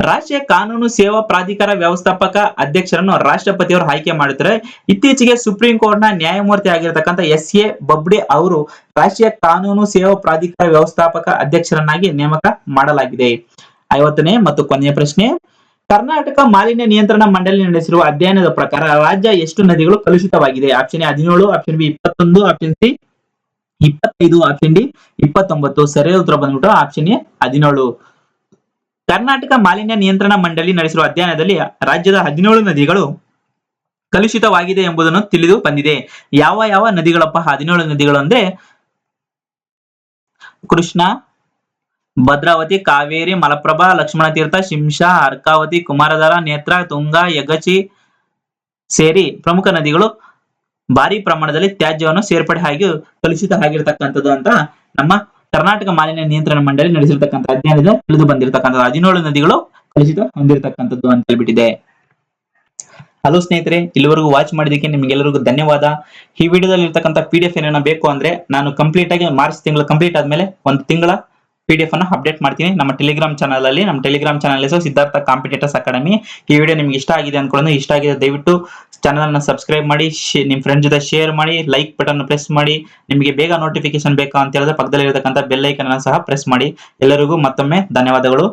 ರಾಷ್ಟ್ರೀಯ ಕಾನೂನು ಸೇವಾ ಪ್ರಾಧಿಕಾರ ವ್ಯವಸ್ಥಾಪಕ ಅಧ್ಯಕ್ಷರನ್ನು ರಾಷ್ಟ್ರಪತಿಯವರು ಆಯ್ಕೆ ಮಾಡುತ್ತಾರೆ. ಇತ್ತೀಚೆಗೆ ಸುಪ್ರೀಂ ಕೋರ್ಟ್ ನ ನ್ಯಾಯಮೂರ್ತಿ ಆಗಿರತಕ್ಕಂಥ ಎಸ್.ಎ. ಬೊಬ್ಡೆ ಅವರು ರಾಷ್ಟ್ರೀಯ ಕಾನೂನು ಸೇವಾ ಪ್ರಾಧಿಕಾರ ವ್ಯವಸ್ಥಾಪಕ ಅಧ್ಯಕ್ಷರನ್ನಾಗಿ ನೇಮಕ ಮಾಡಲಾಗಿದೆ. 50ನೇ ಮತ್ತು ಕೊನೆಯ ಪ್ರಶ್ನೆ, ಕರ್ನಾಟಕ ಮಾಲಿನ್ಯ ನಿಯಂತ್ರಣ ಮಂಡಳಿ ನಡೆಸಿರುವ ಅಧ್ಯಯನದ ಪ್ರಕಾರ ರಾಜ್ಯ ಎಷ್ಟು ನದಿಗಳು ಕಲುಷಿತವಾಗಿದೆ? Option A 17, option B 21, option C 25, option D 29. ಸರಿಯಾದ ಉತ್ತರ ಬಂದ್ಬಿಟ್ಟು ಆಪ್ಷನ್ ಎ 17. ಕರ್ನಾಟಕ ಮಾಲಿನ್ಯ ನಿಯಂತ್ರಣ ಮಂಡಳಿ ನಡೆಸಿರುವ ಅಧ್ಯಯನದಲ್ಲಿ ರಾಜ್ಯದ 17 ನದಿಗಳು ಕಲುಷಿತವಾಗಿದೆ ಎಂಬುದನ್ನು ತಿಳಿದು ಬಂದಿದೆ. ಯಾವ ಯಾವ ನದಿಗಳಪ್ಪ 17 ನದಿಗಳು ಅಂದ್ರೆ ಕೃಷ್ಣ, ಭದ್ರಾವತಿ, ಕಾವೇರಿ, ಮಲಪ್ರಭಾ, ಲಕ್ಷ್ಮಣ ತೀರ್ಥ, ಶಿಂಷಾ, ಅರ್ಕಾವತಿ, ಕುಮಾರಧಾರ, ನೇತ್ರ, ತುಂಗಾ, ಯಗಚಿ ಸೇರಿ ಪ್ರಮುಖ ನದಿಗಳು ಭಾರಿ ಪ್ರಮಾಣದಲ್ಲಿ ತ್ಯಾಜ್ಯವನ್ನು ಸೇರ್ಪಡೆ ಆಗಿ ಕಲುಷಿತ ಆಗಿರತಕ್ಕಂಥದ್ದು ಅಂತ ನಮ್ಮ ಕರ್ನಾಟಕ ಮಾಲಿನ್ಯ ನಿಯಂತ್ರಣ ಮಂಡಳಿ ನಡೆಸಿರ್ತಕ್ಕಂಥ ಅಧ್ಯಯನದ ತಿಳಿದು ಬಂದಿರತಕ್ಕಂಥದ್ದು. 17 ನದಿಗಳು ಕಲುಷಿತ ಹೊಂದಿರತಕ್ಕಂಥದ್ದು ಅಂತ ಹೇಳ್ಬಿಟ್ಟಿದೆ. ಹಲೋ ಸ್ನೇಹಿತರೆ, ಇಲ್ಲಿವರೆಗೂ ವಾಚ್ ಮಾಡಿದಕ್ಕೆ ನಿಮ್ಗೆಲ್ಲರಿಗೂ ಧನ್ಯವಾದ. ಈ ವಿಡಿಯೋದಲ್ಲಿ ಇರ್ತಕ್ಕಂಥ PDF ಏನಾನ ಬೇಕು ಅಂದ್ರೆ ನಾನು ಕಂಪ್ಲೀಟ್ ಆಗಿ ಮಾರ್ಚ್ ತಿಂಗಳು ಕಂಪ್ಲೀಟ್ ಆದ್ಮೇಲೆ ಒಂದು ತಿಂಗಳ PDF ಅನ್ನು ಅಪ್ಡೇಟ್ ಮಾಡ್ತೀನಿ ನಮ್ಮ ಟೆಲಿಗ್ರಾಮ್ ಚಾನಲ್ ಅಲ್ಲಿ. ನಮ್ಮ ಟೆಲಿಗ್ರಾಮ್ ಚಾನಲ್ ಹೆಸರು ಸಿದ್ಧಾರ್ಥ ಕಾಂಪಿಟೇಟರ್ಸ್ ಅಕಾಡೆಮಿ. ಈ ವಿಡಿಯೋ ನಿಮ್ಗೆ ಇಷ್ಟ ಆಗಿದೆ ಅನ್ಕೊಳ್ಳೋದು, ಇಷ್ಟ ಆಗಿದೆ ದಯವಿಟ್ಟು ಚಾನಲ್ ಅನ್ನು ಸಬ್ಸ್ಕ್ರೈಬ್ ಮಾಡಿ, ನಿಮ್ ಫ್ರೆಂಡ್ ಜೊತೆ ಶೇರ್ ಮಾಡಿ, ಲೈಕ್ ಬಟನ್ ಪ್ರೆಸ್ ಮಾಡಿ. ನಿಮಗೆ ಬೇಗ ನೋಟಿಫಿಕೇಶನ್ ಬೇಕಾ ಅಂತ ಹೇಳಿದ್ರೆ ಪಕ್ಕದಲ್ಲಿ ಇರತಕ್ಕಂಥ ಬೆಲ್ ಐಕನ್ ಅನ್ನು ಸಹ ಪ್ರೆಸ್ ಮಾಡಿ. ಎಲ್ಲರಿಗೂ ಮತ್ತೊಮ್ಮೆ ಧನ್ಯವಾದಗಳು.